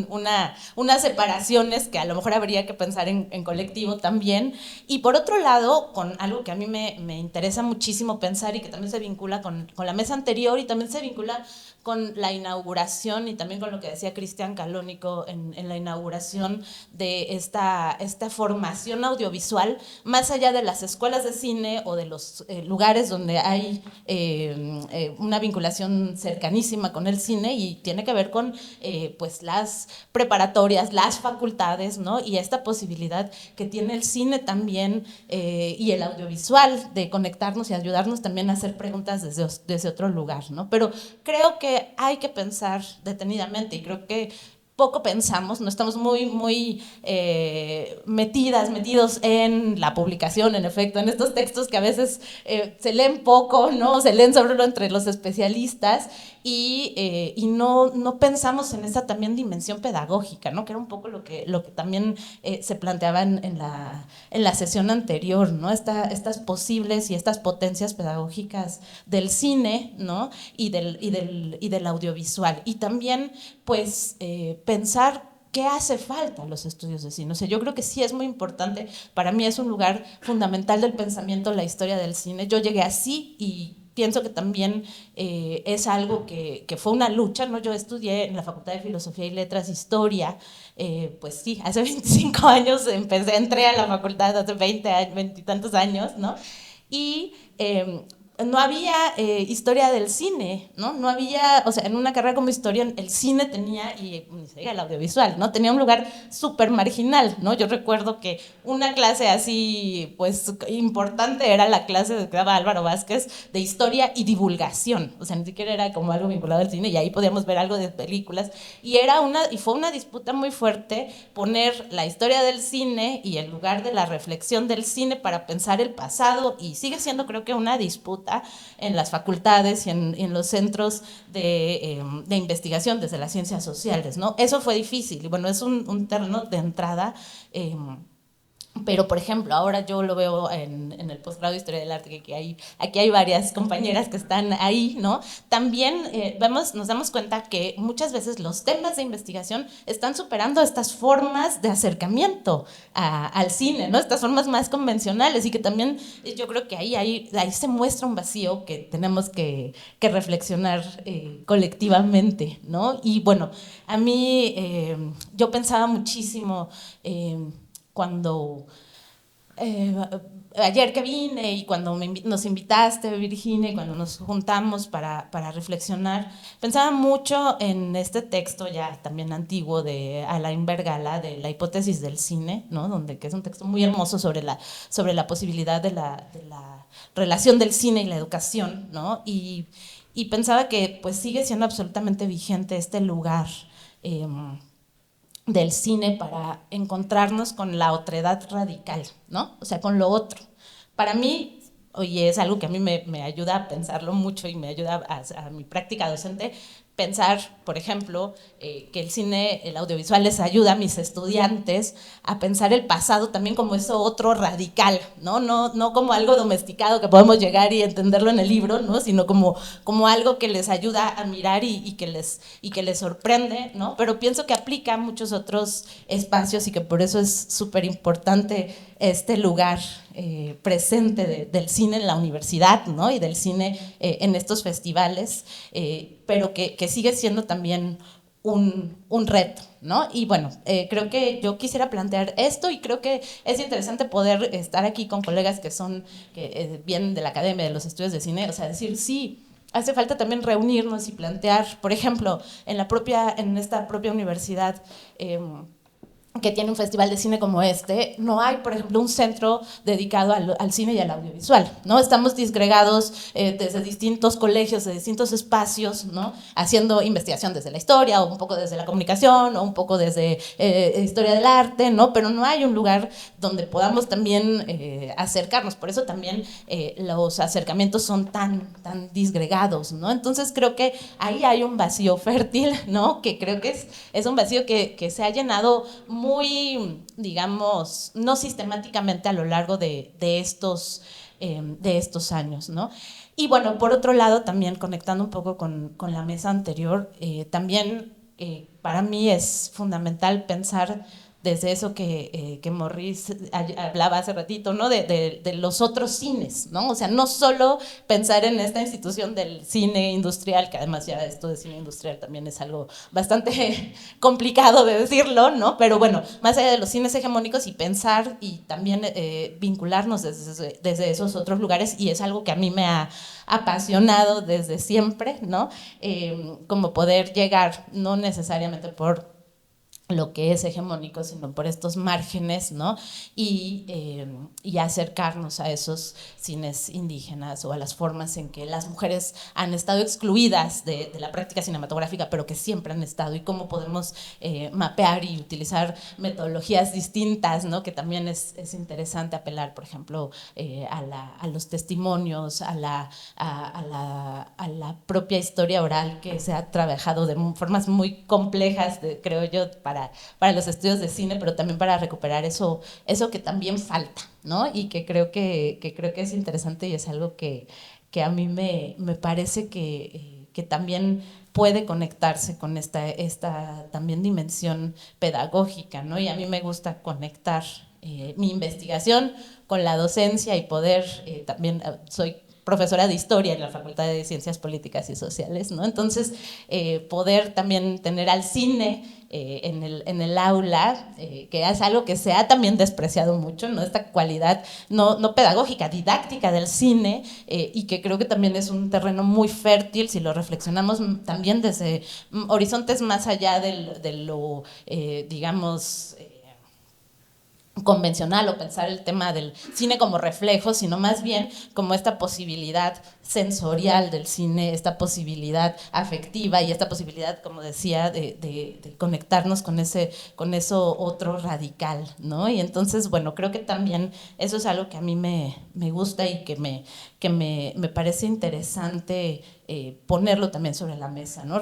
unas separaciones que a lo mejor habría que pensar en colectivo también. Y por otro lado, con algo que a mí me interesa muchísimo pensar y que también se vincula con la mesa anterior y también se vincula con la inauguración y también con lo que decía Cristian Calónico en la inauguración de esta formación audiovisual, más allá de las escuelas de cine o de los lugares donde hay una vinculación cercanísima con el cine, y tiene que ver con pues las preparatorias, las facultades, ¿no? Y esta posibilidad que tiene el cine también y el audiovisual de conectarnos y ayudarnos también a hacer preguntas desde otro lugar, ¿no? Pero creo que hay que pensar detenidamente y creo que poco pensamos, no estamos muy metidos en la publicación, en efecto, en estos textos que a veces se leen poco, ¿no? Se leen solo entre los especialistas y no pensamos en esa también dimensión pedagógica, ¿no? Que era un poco lo que también se planteaba en la sesión anterior, ¿no? Estas posibles y estas potencias pedagógicas del cine, ¿no? Y del audiovisual. Y también, pues, pensar ¿qué hace falta los estudios de cine? O sea, yo creo que sí es muy importante, para mí es un lugar fundamental del pensamiento, la historia del cine. Yo llegué así y pienso que también es algo que fue una lucha, ¿no? Yo estudié en la Facultad de Filosofía y Letras Historia, pues sí, hace 25 años entré a la facultad, hace 20 y tantos años, ¿no? Y no había historia del cine, ¿no? No había, o sea, en una carrera como historia, el cine tenía, y el audiovisual, ¿no? Tenía un lugar súper marginal, ¿no? Yo recuerdo que una clase así, pues, importante era la clase que daba Álvaro Vázquez de historia y divulgación, o sea, ni siquiera era como algo vinculado al cine, y ahí podíamos ver algo de películas, y fue una disputa muy fuerte poner la historia del cine y el lugar de la reflexión del cine para pensar el pasado, y sigue siendo, creo que, una disputa en las facultades y en los centros de investigación desde las ciencias sociales, ¿no? Eso fue difícil y bueno, es un terreno de entrada, pero por ejemplo, ahora yo lo veo en el posgrado de Historia del Arte, que aquí hay varias compañeras que están ahí, ¿no? También nos damos cuenta que muchas veces los temas de investigación están superando estas formas de acercamiento al cine, ¿no? Estas formas más convencionales y que también yo creo que ahí se muestra un vacío que tenemos que reflexionar colectivamente, ¿no? Y bueno, a mí yo pensaba muchísimo cuando ayer que vine y cuando nos invitaste, Virginia, y cuando nos juntamos para reflexionar, pensaba mucho en este texto ya también antiguo de Alain Bergala, de La hipótesis del cine, ¿no? Que es un texto muy hermoso sobre la posibilidad de la relación del cine y la educación, ¿no? Y pensaba que pues sigue siendo absolutamente vigente este lugar del cine para encontrarnos con la otredad radical, ¿no? O sea, con lo otro. Para mí, oye, es algo que a mí me ayuda a pensarlo mucho y me ayuda a mi práctica docente, pensar, por ejemplo, que el cine, el audiovisual les ayuda a mis estudiantes a pensar el pasado también como eso otro radical, ¿no? No como algo domesticado que podemos llegar y entenderlo en el libro, ¿no? Sino como algo que les ayuda a mirar y que les sorprende, ¿no? Pero pienso que aplica a muchos otros espacios y que por eso es súper importante este lugar presente del cine en la universidad, ¿no? Y del cine en estos festivales, pero que sigue siendo también un reto, ¿no? Y bueno, creo que yo quisiera plantear esto y creo que es interesante poder estar aquí con colegas que vienen de la academia, de los estudios de cine, o sea, decir, sí, hace falta también reunirnos y plantear, por ejemplo, en esta propia universidad, que tiene un festival de cine como este, no hay, por ejemplo, un centro dedicado al cine y al audiovisual, ¿no? Estamos disgregados desde distintos colegios, de distintos espacios, ¿no? Haciendo investigación desde la historia, o un poco desde la comunicación, o un poco desde historia del arte, ¿no? Pero no hay un lugar donde podamos también acercarnos, por eso también los acercamientos son tan disgregados, ¿no? Entonces creo que ahí hay un vacío fértil, ¿no? Que creo que es un vacío que se ha llenado muy, digamos, no sistemáticamente a lo largo de estos años, ¿no? Y bueno, por otro lado, también conectando un poco con la mesa anterior, también para mí es fundamental pensar desde eso que Morris hablaba hace ratito, ¿no? De los otros cines, ¿no? O sea, no solo pensar en esta institución del cine industrial, que además ya esto de cine industrial también es algo bastante complicado de decirlo, ¿no? Pero bueno, más allá de los cines hegemónicos y pensar y también vincularnos desde esos otros lugares, y es algo que a mí me ha apasionado desde siempre, ¿no? Como poder llegar, no necesariamente por lo que es hegemónico, sino por estos márgenes, ¿no? Y acercarnos a esos cines indígenas o a las formas en que las mujeres han estado excluidas de la práctica cinematográfica, pero que siempre han estado, y cómo podemos mapear y utilizar metodologías distintas, ¿no? Que también es interesante apelar, por ejemplo, a los testimonios, a la propia historia oral que se ha trabajado de formas muy complejas, creo yo, para los estudios de cine, pero también para recuperar eso que también falta, ¿no? Y que creo que es interesante y es algo que a mí me parece que que también puede conectarse con esta también dimensión pedagógica, ¿no? Y a mí me gusta conectar mi investigación con la docencia y poder, también soy profesora de historia en la Facultad de Ciencias Políticas y Sociales, ¿no? Entonces, poder también tener al cine en el aula, que es algo que se ha también despreciado mucho, ¿no? Esta cualidad no pedagógica, didáctica del cine, y que creo que también es un terreno muy fértil si lo reflexionamos también desde horizontes más allá de lo, digamos, convencional, o pensar el tema del cine como reflejo, sino más bien como esta posibilidad sensorial del cine, esta posibilidad afectiva y esta posibilidad, como decía, de conectarnos con eso otro radical, ¿no? Y entonces, bueno, creo que también eso es algo que a mí me gusta y que me parece interesante ponerlo también sobre la mesa, ¿no?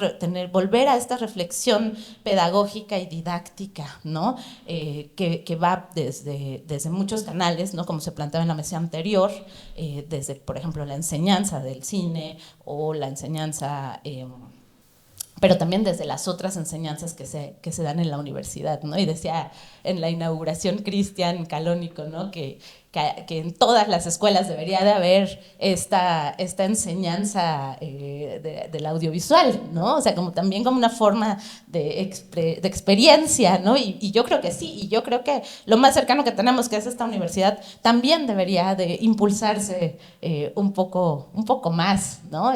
Volver a esta reflexión pedagógica y didáctica, ¿no? Que va desde muchos canales, ¿no? Como se planteaba en la mesa anterior, desde, por ejemplo, la enseñanza del cine o la enseñanza, pero también desde las otras enseñanzas que se dan en la universidad, ¿no? Y decía en la inauguración Cristian Calónico, ¿no? Que en todas las escuelas debería de haber esta enseñanza del audiovisual, ¿no? O sea, también como una forma de experiencia, ¿no? Y yo creo que sí, y yo creo que lo más cercano que tenemos, que es esta universidad, también debería de impulsarse un poco más, ¿no?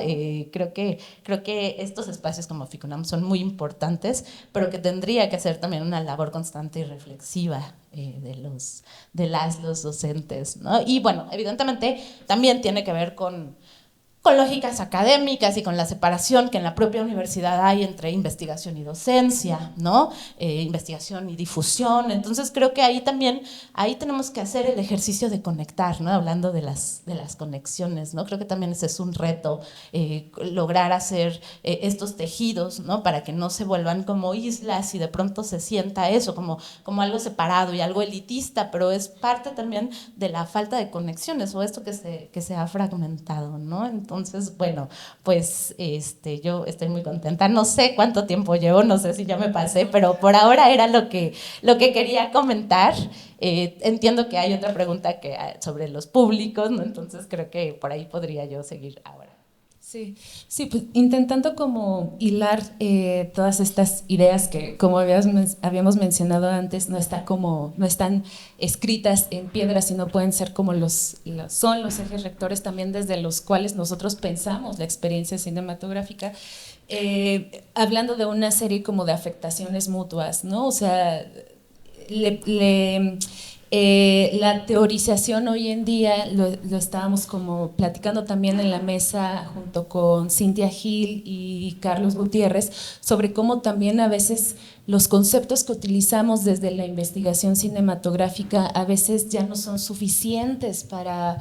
Creo que estos espacios como FICUNAM son muy importantes, pero que tendría que hacer también una labor constante y reflexiva de los docentes, ¿no? Y bueno, evidentemente también tiene que ver con lógicas académicas y con la separación que en la propia universidad hay entre investigación y docencia, ¿no? Investigación y difusión. Entonces creo que ahí tenemos que hacer el ejercicio de conectar, ¿no? Hablando de las conexiones, ¿no? Creo que también ese es un reto, lograr hacer estos tejidos, ¿no? Para que no se vuelvan como islas y de pronto se sienta eso como algo separado y algo elitista, pero es parte también de la falta de conexiones o esto que se ha fragmentado, ¿no? Entonces, bueno, pues yo estoy muy contenta. No sé cuánto tiempo llevo, no sé si ya me pasé, pero por ahora era lo que quería comentar. Entiendo que hay otra pregunta sobre los públicos, ¿no? Entonces creo que por ahí podría yo seguir ahora. Sí, pues intentando como hilar todas estas ideas que, como habíamos mencionado antes, no están escritas en piedra, sino pueden ser como son los ejes rectores también desde los cuales nosotros pensamos la experiencia cinematográfica, hablando de una serie como de afectaciones mutuas, ¿no? O sea, la teorización hoy en día, lo estábamos como platicando también en la mesa junto con Cintia Gil y Carlos Gutiérrez, sobre cómo también a veces los conceptos que utilizamos desde la investigación cinematográfica a veces ya no son suficientes para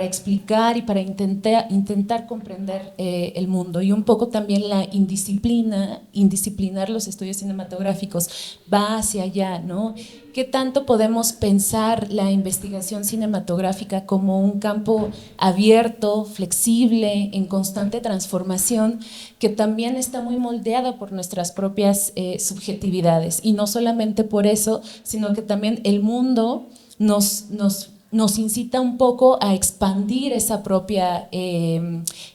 explicar y para intentar comprender el mundo. Y un poco también la indisciplinar los estudios cinematográficos va hacia allá, ¿no? ¿Qué tanto podemos pensar la investigación cinematográfica como un campo abierto, flexible, en constante transformación, que también está muy moldeada por nuestras propias subjetividades? Y no solamente por eso, sino que también el mundo nos incita un poco a expandir esa propia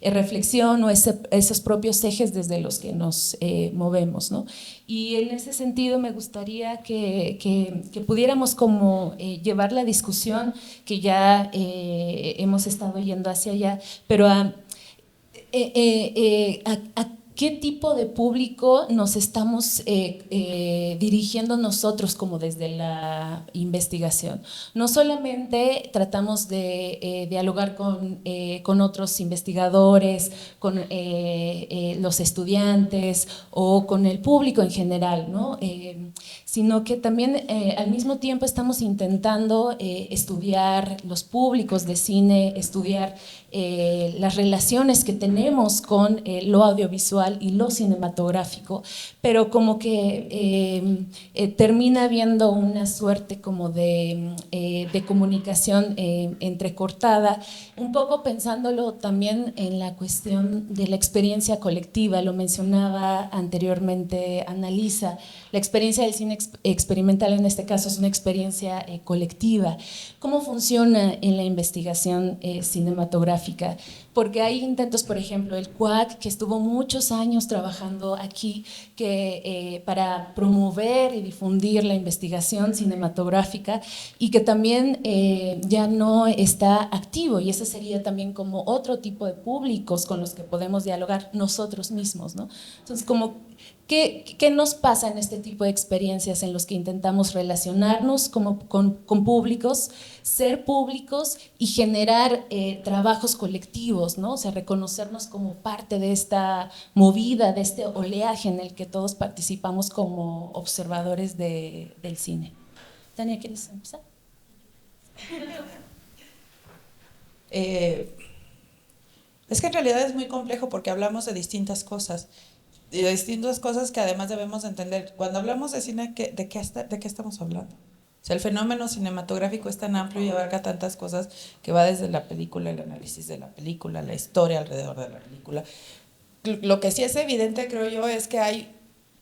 reflexión o esos propios ejes desde los que nos movemos, ¿no? Y en ese sentido me gustaría que pudiéramos como llevar la discusión que ya hemos estado yendo hacia allá, pero a ¿qué tipo de público nos estamos dirigiendo nosotros como desde la investigación? No solamente tratamos de dialogar con otros investigadores, con los estudiantes o con el público en general, ¿no? Sino que también al mismo tiempo estamos intentando estudiar los públicos de cine, estudiar las relaciones que tenemos con lo audiovisual, visual y lo cinematográfico, pero como que termina habiendo una suerte como de comunicación entrecortada, un poco pensándolo también en la cuestión de la experiencia colectiva. Lo mencionaba anteriormente Annalisa, la experiencia del cine experimental en este caso es una experiencia colectiva. ¿Cómo funciona en la investigación cinematográfica? Porque hay intentos, por ejemplo, el CUAC, que estuvo muchos años trabajando aquí para promover y difundir la investigación cinematográfica, y que también ya no está activo, y ese sería también como otro tipo de públicos con los que podemos dialogar nosotros mismos, ¿no? Entonces, ¿qué nos pasa en este tipo de experiencias en los que intentamos relacionarnos con públicos, ser públicos y generar trabajos colectivos, ¿no? O sea, reconocernos como parte de esta movida, de este oleaje en el que todos participamos como observadores del cine? Tania, ¿quieres empezar? Es que en realidad es muy complejo porque hablamos de distintas cosas. Y de distintas cosas que además debemos entender. Cuando hablamos de cine, ¿de qué estamos hablando? O sea, el fenómeno cinematográfico es tan amplio y abarca tantas cosas que va desde la película, el análisis de la película, la historia alrededor de la película. Lo que sí es evidente, creo yo, es que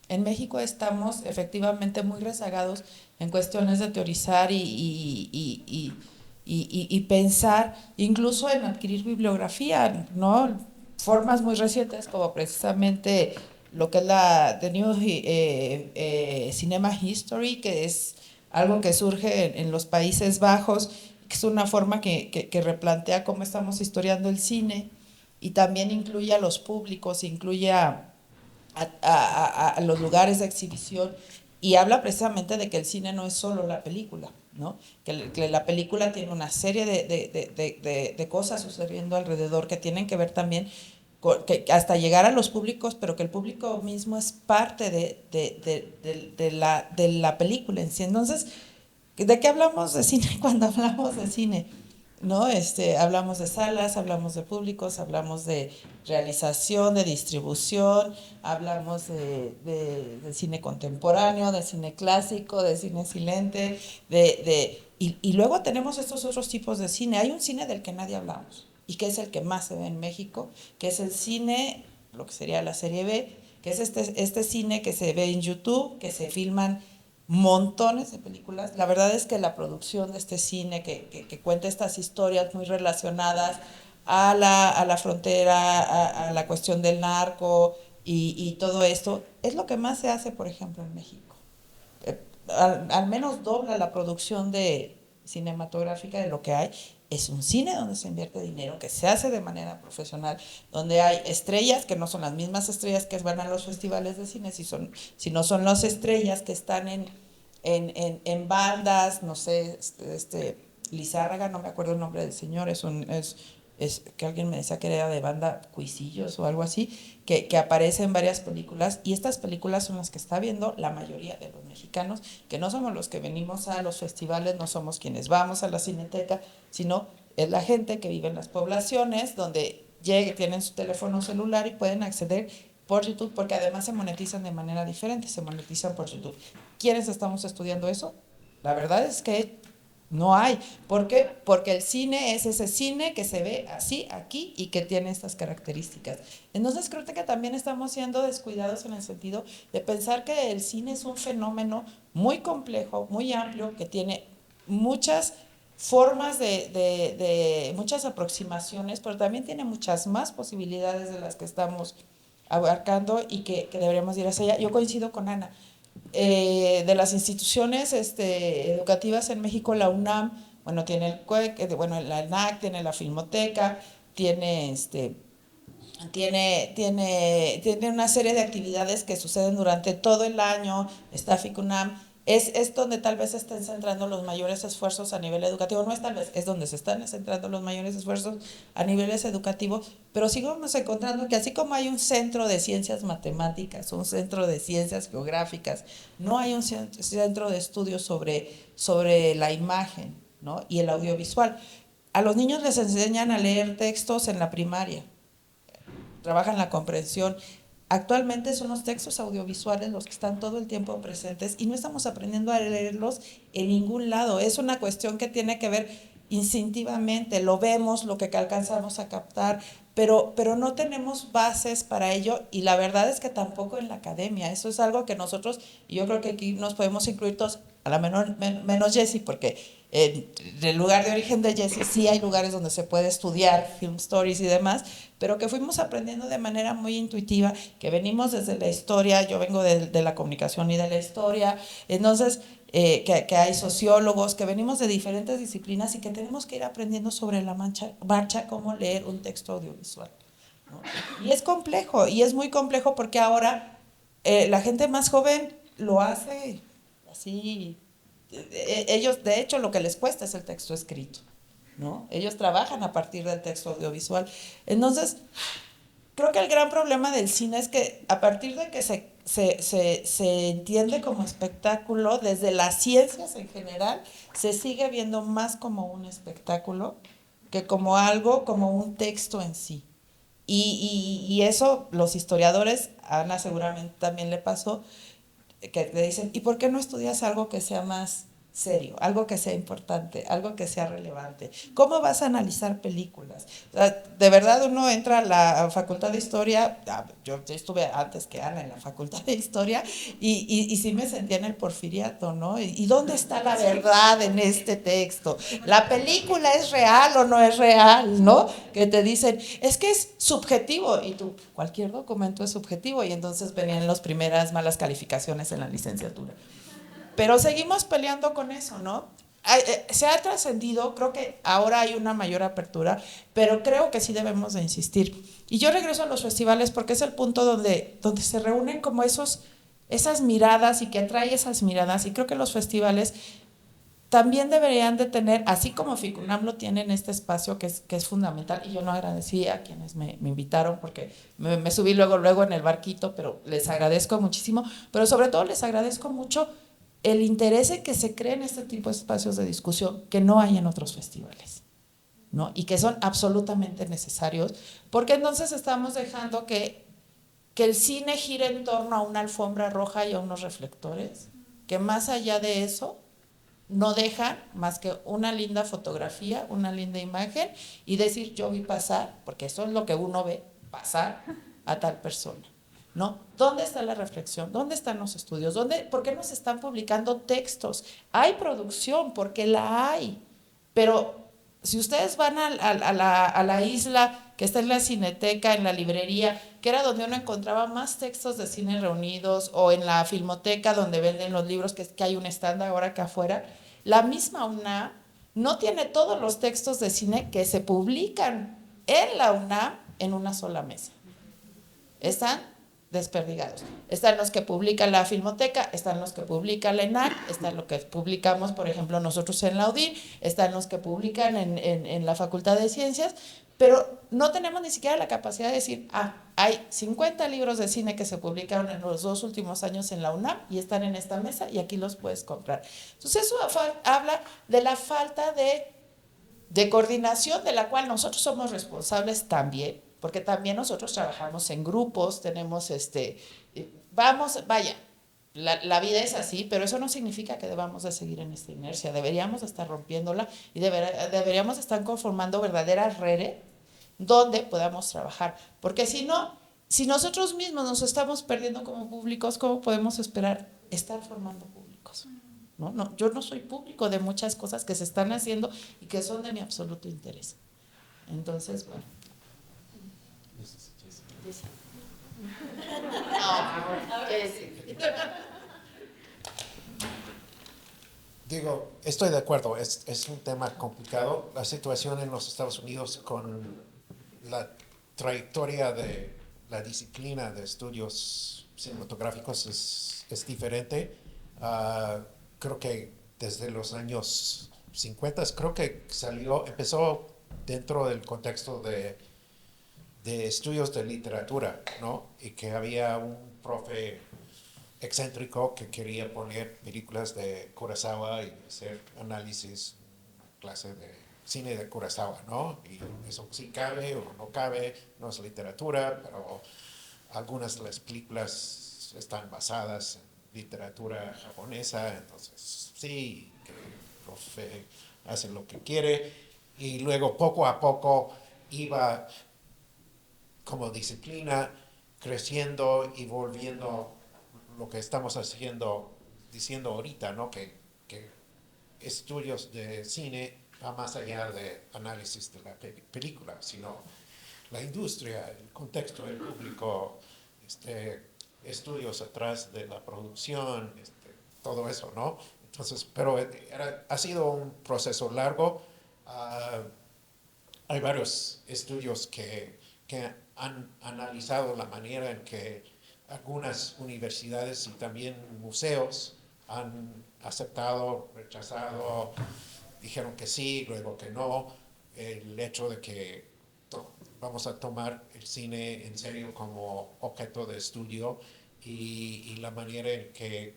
en México estamos efectivamente muy rezagados en cuestiones de teorizar y pensar, incluso en adquirir bibliografía, ¿no? Formas muy recientes como precisamente lo que es la The New Cinema History, que es algo que surge en los Países Bajos, que es una forma que replantea cómo estamos historiando el cine, y también incluye a los públicos, incluye a los lugares de exhibición, y habla precisamente de que el cine no es solo la película, ¿no? Que la película tiene una serie de cosas sucediendo alrededor que tienen que ver también hasta llegar a los públicos, pero que el público mismo es parte de la película en sí. Entonces, ¿de qué hablamos de cine cuando hablamos de cine? ¿No? Hablamos de salas, hablamos de públicos, hablamos de realización, de distribución, hablamos de cine contemporáneo, de cine clásico, de cine silente, y luego tenemos estos otros tipos de cine. Hay un cine del que nadie hablamos, y que es el que más se ve en México, que es el cine, lo que sería la serie B, que es este cine que se ve en YouTube, que se filman montones de películas. La verdad es que la producción de este cine que cuenta estas historias muy relacionadas a la frontera, a la cuestión del narco y todo esto, es lo que más se hace, por ejemplo, en México. Al menos dobla la producción cinematográfica de lo que hay. Es un cine donde se invierte dinero, que se hace de manera profesional, donde hay estrellas que no son las mismas estrellas que van a los festivales de cine, sino son las estrellas que están en bandas, no sé, Lizárraga, no me acuerdo el nombre del señor, es que alguien me decía que era de banda Cuisillos o algo así, que aparece en varias películas, y estas películas son las que está viendo la mayoría de los mexicanos, que no somos los que venimos a los festivales, no somos quienes vamos a la cineteca, sino es la gente que vive en las poblaciones, donde tienen su teléfono celular y pueden acceder por YouTube, porque además se monetizan de manera diferente, se monetizan por YouTube. ¿Quiénes estamos estudiando eso? La verdad es que no hay. ¿Por qué? Porque el cine es ese cine que se ve así, aquí, y que tiene estas características. Entonces creo que también estamos siendo descuidados en el sentido de pensar que el cine es un fenómeno muy complejo, muy amplio, que tiene muchas formas muchas aproximaciones, pero también tiene muchas más posibilidades de las que estamos abarcando, y que deberíamos ir hacia allá. Yo coincido con Ana. De las instituciones educativas en México, la UNAM, bueno, tiene el CUEC, bueno, la ENAC, tiene la Filmoteca, tiene una serie de actividades que suceden durante todo el año. Está FICUNAM, es donde tal vez se estén centrando los mayores esfuerzos a nivel educativo, no es tal vez, es donde se están centrando los mayores esfuerzos a niveles educativos, pero sigamos encontrando que así como hay un centro de ciencias matemáticas, un centro de ciencias geográficas, no hay un centro de estudios sobre la imagen, ¿no? Y el audiovisual. A los niños les enseñan a leer textos en la primaria, trabajan la comprensión. actualmente son los textos audiovisuales los que están todo el tiempo presentes y no estamos aprendiendo a leerlos en ningún lado. Es una cuestión que tiene que ver instintivamente, lo vemos, lo que alcanzamos a captar, pero no tenemos bases para ello y la verdad es que tampoco en la academia. Eso es algo que nosotros, y yo creo que aquí nos podemos incluir todos, a la menos Jessie, porque en el lugar de origen de Jessie sí hay lugares donde se puede estudiar film stories y demás, pero que fuimos aprendiendo de manera muy intuitiva, que venimos desde la historia, yo vengo de la comunicación y de la historia, entonces que hay sociólogos, que venimos de diferentes disciplinas y que tenemos que ir aprendiendo sobre la marcha cómo leer un texto audiovisual, ¿no? Y es complejo, y es muy complejo porque ahora la gente más joven lo hace así. Ellos, de hecho, lo que les cuesta es el texto escrito, ¿no? Ellos trabajan a partir del texto audiovisual. Entonces, creo que el gran problema del cine es que a partir de que se entiende como espectáculo, desde las ciencias en general, se sigue viendo más como un espectáculo que como algo, como un texto en sí. Y eso los historiadores, a Ana seguramente también le pasó, que le dicen, ¿y por qué no estudias algo que sea más serio, algo que sea importante, algo que sea relevante? ¿Cómo vas a analizar películas? O sea, de verdad uno entra a la facultad de historia, yo estuve antes que Ana en la facultad de historia y sí me sentía en el porfiriato, ¿no? ¿Y dónde está la verdad en este texto? ¿La película es real o no es real, no? Que te dicen, es que es subjetivo, y tú, cualquier documento es subjetivo, y entonces venían las primeras malas calificaciones en la licenciatura. Pero seguimos peleando con eso, ¿no? Se ha trascendido, creo que ahora hay una mayor apertura, pero creo que sí debemos de insistir. Y yo regreso a los festivales porque es el punto donde se reúnen como esas miradas y que atrae esas miradas, y creo que los festivales también deberían de tener, así como FICUNAM lo tiene en este espacio que es fundamental, y yo no agradecí a quienes me invitaron porque me subí luego en el barquito, pero les agradezco muchísimo, pero sobre todo les agradezco mucho el interés en que se creen este tipo de espacios de discusión que no hay en otros festivales, ¿no? Y que son absolutamente necesarios, porque entonces estamos dejando que el cine gire en torno a una alfombra roja y a unos reflectores, que más allá de eso no dejan más que una linda fotografía, una linda imagen y decir yo vi pasar, porque eso es lo que uno ve, pasar a tal persona, ¿no? ¿Dónde está la reflexión? ¿Dónde están los estudios? ¿Por qué no se están publicando textos? Hay producción, porque la hay, pero si ustedes van a la isla que está en la Cineteca, en la librería, que era donde uno encontraba más textos de cine reunidos, o en la Filmoteca donde venden los libros, que hay un stand ahora acá afuera, la misma UNAM no tiene todos los textos de cine que se publican en la UNAM en una sola mesa. Están desperdigados. Están los que publica la Filmoteca, están los que publica la ENAC, están los que publicamos, por ejemplo, nosotros en la UDIN, están los que publican en la Facultad de Ciencias, pero no tenemos ni siquiera la capacidad de decir, hay 50 libros de cine que se publicaron en los 2 últimos años en la UNAM y están en esta mesa y aquí los puedes comprar. Entonces eso habla de la falta de coordinación, de la cual nosotros somos responsables también, porque también nosotros trabajamos en grupos, tenemos la vida es así, pero eso no significa que debamos de seguir en esta inercia, deberíamos estar rompiéndola y deberíamos estar conformando verdaderas redes donde podamos trabajar, porque si no, si nosotros mismos nos estamos perdiendo como públicos, ¿cómo podemos esperar estar formando públicos? No, yo no soy público de muchas cosas que se están haciendo y que son de mi absoluto interés. Entonces, bueno. Digo, estoy de acuerdo, es un tema complicado. La situación en los Estados Unidos con la trayectoria de la disciplina de estudios cinematográficos es diferente. Creo que desde los años 50, creo que empezó dentro del contexto de estudios de literatura, ¿no? Y que había un profe excéntrico que quería poner películas de Kurosawa y hacer análisis, clase de cine de Kurosawa, ¿no? Y eso sí cabe o no cabe, no es literatura, pero algunas de las películas están basadas en literatura japonesa, entonces sí, que el profe hace lo que quiere, y luego poco a poco iba como disciplina creciendo y volviendo lo que estamos diciendo ahorita, ¿no? Que estudios de cine va más allá de análisis de la película, sino la industria, el contexto del público, estudios atrás de la producción, todo eso, ¿no? Entonces, pero ha sido un proceso largo. Hay varios estudios que han analizado la manera en que algunas universidades y también museos han aceptado, rechazado, dijeron que sí, luego que no, el hecho de que vamos a tomar el cine en serio como objeto de estudio y la manera en que,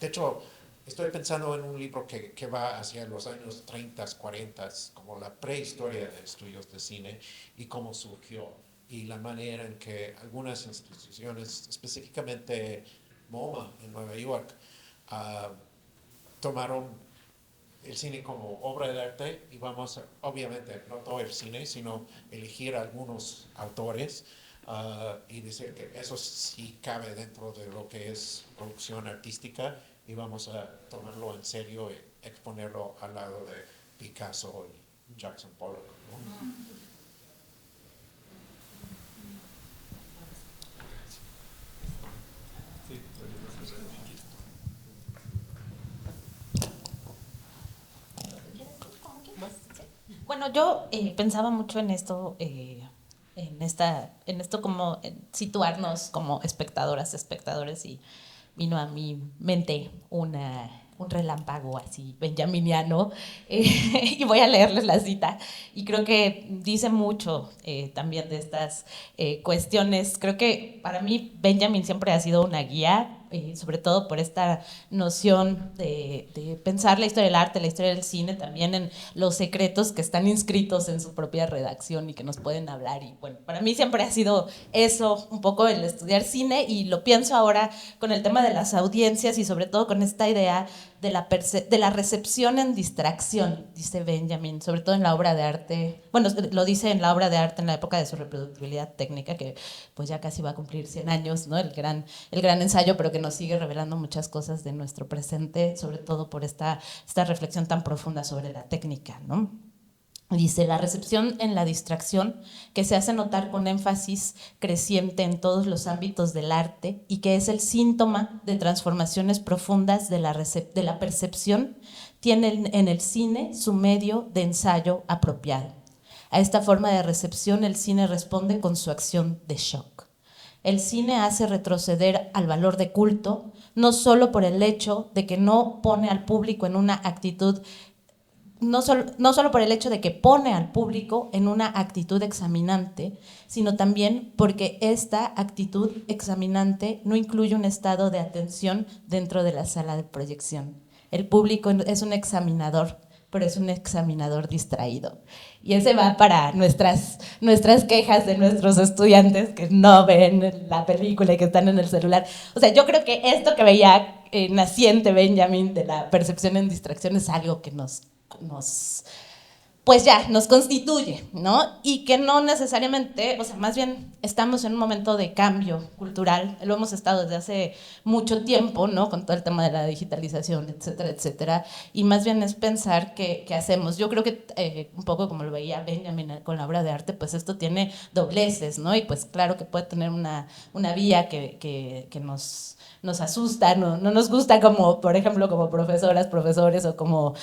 de hecho, estoy pensando en un libro que va hacia los años 30, 40, como la prehistoria de estudios de cine y cómo surgió y la manera en que algunas instituciones, específicamente MoMA en Nueva York, tomaron el cine como obra de arte y vamos a, obviamente, no todo el cine, sino elegir algunos autores y decir que eso sí cabe dentro de lo que es producción artística y vamos a tomarlo en serio y exponerlo al lado de Picasso y Jackson Pollock, ¿no? Bueno, yo pensaba mucho en esto, en esto como situarnos como espectadoras, espectadores, y vino a mi mente un relámpago así benjaminiano, y voy a leerles la cita, y creo que dice mucho también de estas cuestiones. Creo que para mí Benjamin siempre ha sido una guía, sobre todo por esta noción de pensar la historia del arte, la historia del cine, también en los secretos que están inscritos en su propia redacción y que nos pueden hablar. Y bueno, para mí siempre ha sido eso, un poco el estudiar cine, y lo pienso ahora con el tema de las audiencias y sobre todo con esta idea de la recepción en distracción, dice Benjamin, sobre todo en la obra de arte. Bueno, lo dice en la obra de arte en la época de su reproductibilidad técnica, que pues ya casi va a cumplir 100 años, ¿no? El gran ensayo, pero que nos sigue revelando muchas cosas de nuestro presente, sobre todo por esta reflexión tan profunda sobre la técnica, ¿no? Dice, la recepción en la distracción, que se hace notar con énfasis creciente en todos los ámbitos del arte y que es el síntoma de transformaciones profundas de la percepción, tiene en el cine su medio de ensayo apropiado. A esta forma de recepción el cine responde con su acción de shock. El cine hace retroceder al valor de culto, no solo por el hecho de que no pone al público en una actitud no solo por el hecho de que pone al público en una actitud examinante, sino también porque esta actitud examinante no incluye un estado de atención dentro de la sala de proyección. El público es un examinador, pero es un examinador distraído. Y ese va para nuestras quejas de nuestros estudiantes que no ven la película y que están en el celular. O sea, yo creo que esto que veía naciente Benjamin de la percepción en distracción es algo que nos constituye, ¿no? Y que no necesariamente, o sea, más bien estamos en un momento de cambio cultural, lo hemos estado desde hace mucho tiempo, ¿no? Con todo el tema de la digitalización, etcétera, etcétera, y más bien es pensar qué hacemos. Yo creo que un poco como lo veía Benjamin con la obra de arte, pues esto tiene dobleces, ¿no? Y pues claro que puede tener una vía que nos asusta, no nos gusta como, por ejemplo, como profesoras, profesores o como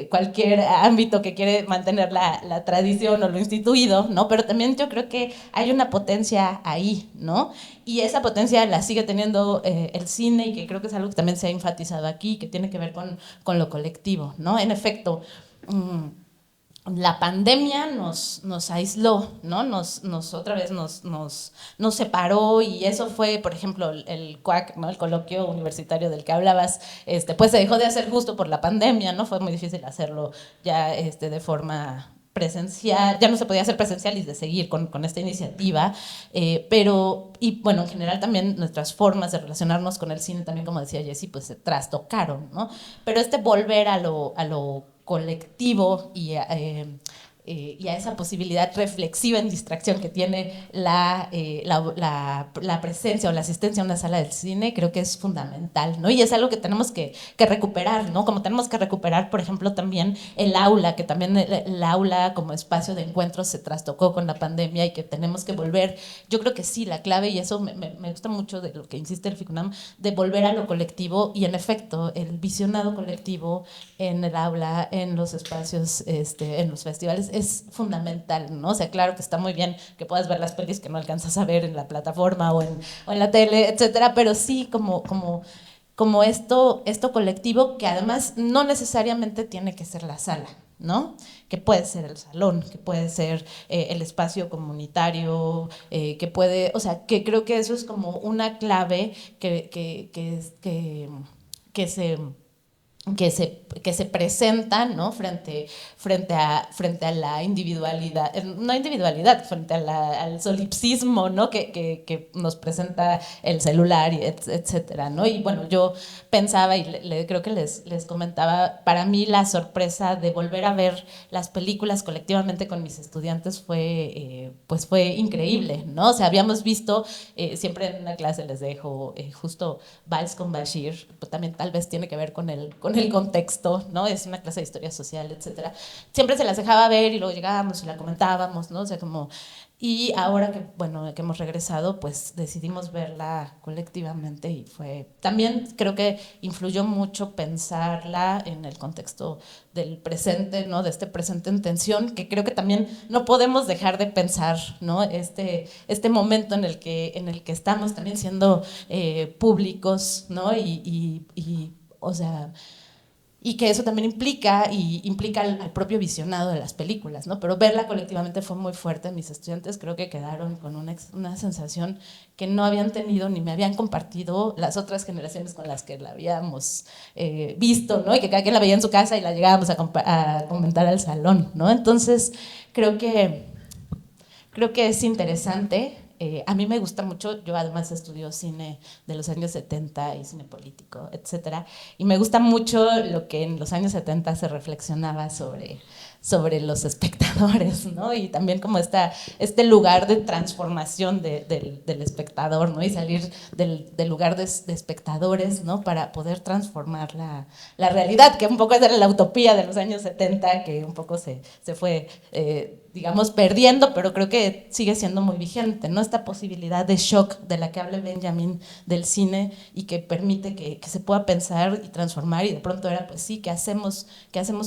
cualquier ámbito que quiere mantener la tradición o lo instituido, ¿no? Pero también yo creo que hay una potencia ahí, ¿no? Y esa potencia la sigue teniendo el cine, y que creo que es algo que también se ha enfatizado aquí, que tiene que ver con lo colectivo, ¿no? En efecto, la pandemia nos aisló, ¿no? Otra vez nos separó, y eso fue, por ejemplo, el CUAC, ¿no? El coloquio universitario del que hablabas, pues se dejó de hacer justo por la pandemia, ¿no? Fue muy difícil hacerlo ya de forma presencial, ya no se podía hacer presencial y de seguir con esta iniciativa, pero, y bueno, en general también nuestras formas de relacionarnos con el cine, también como decía Jessie, pues se trastocaron, ¿no? Pero este volver a lo colectivo y a esa posibilidad reflexiva en distracción que tiene la presencia o la asistencia a una sala de cine, creo que es fundamental, ¿no? Y es algo que tenemos que recuperar, ¿no? Como tenemos que recuperar, por ejemplo, también el aula, que también el aula como espacio de encuentro se trastocó con la pandemia y que tenemos que volver. Yo creo que sí, la clave, y eso me gusta mucho de lo que insiste el FICUNAM, de volver a lo colectivo, y en efecto, el visionado colectivo en el aula, en los espacios, en los festivales, es fundamental, ¿no? O sea, claro que está muy bien que puedas ver las pelis que no alcanzas a ver en la plataforma o en la tele, etcétera, pero sí como esto colectivo, que además no necesariamente tiene que ser la sala, ¿no? Que puede ser el salón, que puede ser el espacio comunitario, que puede, o sea, que creo que eso es como una clave que se presentan, ¿no? frente a la individualidad, no individualidad, frente al solipsismo, ¿no? que nos presenta el celular, etcétera, ¿no? Y bueno, yo pensaba, y creo que les comentaba, para mí la sorpresa de volver a ver las películas colectivamente con mis estudiantes fue increíble, ¿no? O sea, habíamos visto, siempre en una clase les dejo justo Vals con Bashir, pues también tal vez tiene que ver con el contexto, ¿no? Es una clase de historia social, etcétera. Siempre se las dejaba ver y luego llegábamos y la comentábamos, ¿no? O sea, como... Y ahora que, bueno, que hemos regresado, pues decidimos verla colectivamente y fue... También creo que influyó mucho pensarla en el contexto del presente, ¿no? De este presente en tensión, que creo que también no podemos dejar de pensar, ¿no? Este momento en el que estamos también siendo públicos, ¿no? O sea, y que eso también implica al propio visionado de las películas, ¿no? Pero verla colectivamente fue muy fuerte. Mis estudiantes creo que quedaron con una sensación que no habían tenido ni me habían compartido las otras generaciones con las que la habíamos visto, ¿no? Y que cada quien la veía en su casa y la llegábamos a comentar al salón, ¿no? Entonces, creo que es interesante. A mí me gusta mucho, yo además estudio cine de los años 70 y cine político, etcétera, y me gusta mucho lo que en los años 70 se reflexionaba sobre los espectadores, ¿no? Y también como este lugar de transformación del espectador, ¿no? Y salir del lugar de espectadores, ¿no? Para poder transformar la realidad, que un poco era la utopía de los años 70, que un poco se fue... digamos, perdiendo, pero creo que sigue siendo muy vigente, ¿no? Esta posibilidad de shock de la que habla Benjamin del cine y que permite que se pueda pensar y transformar, y de pronto era, pues sí, ¿qué hacemos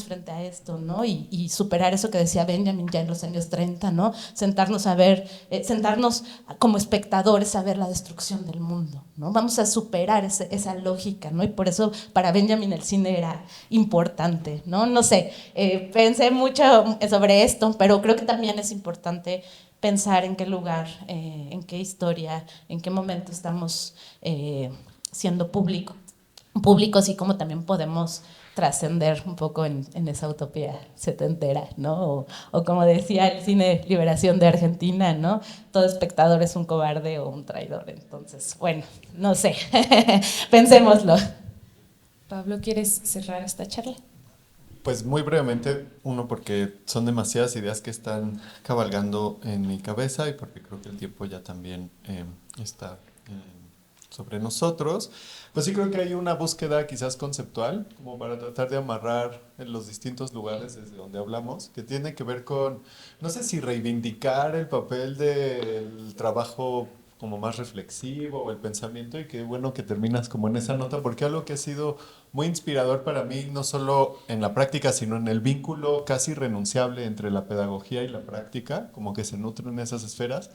frente a esto, ¿no? Y superar eso que decía Benjamin ya en los años 30, ¿no? Sentarnos como espectadores a ver la destrucción del mundo, ¿no? Vamos a superar esa lógica, ¿no? Y por eso para Benjamin el cine era importante, ¿no? No sé, pensé mucho sobre esto, pero creo que también es importante pensar en qué lugar, en qué historia, en qué momento estamos siendo públicos y cómo también podemos trascender un poco en esa utopía setentera, ¿no? O como decía el cine Liberación de Argentina, ¿no? Todo espectador es un cobarde o un traidor. Entonces, bueno, no sé, pensémoslo. Pablo, ¿quieres cerrar esta charla? Pues muy brevemente, uno, porque son demasiadas ideas que están cabalgando en mi cabeza y porque creo que el tiempo ya también está sobre nosotros. Pues sí creo que hay una búsqueda quizás conceptual, como para tratar de amarrar en los distintos lugares desde donde hablamos, que tiene que ver con, no sé si reivindicar el papel del trabajo como más reflexivo o el pensamiento, y qué bueno que terminas como en esa nota, porque algo que ha sido muy inspirador para mí, no solo en la práctica, sino en el vínculo casi irrenunciable entre la pedagogía y la práctica, como que se nutren en esas esferas,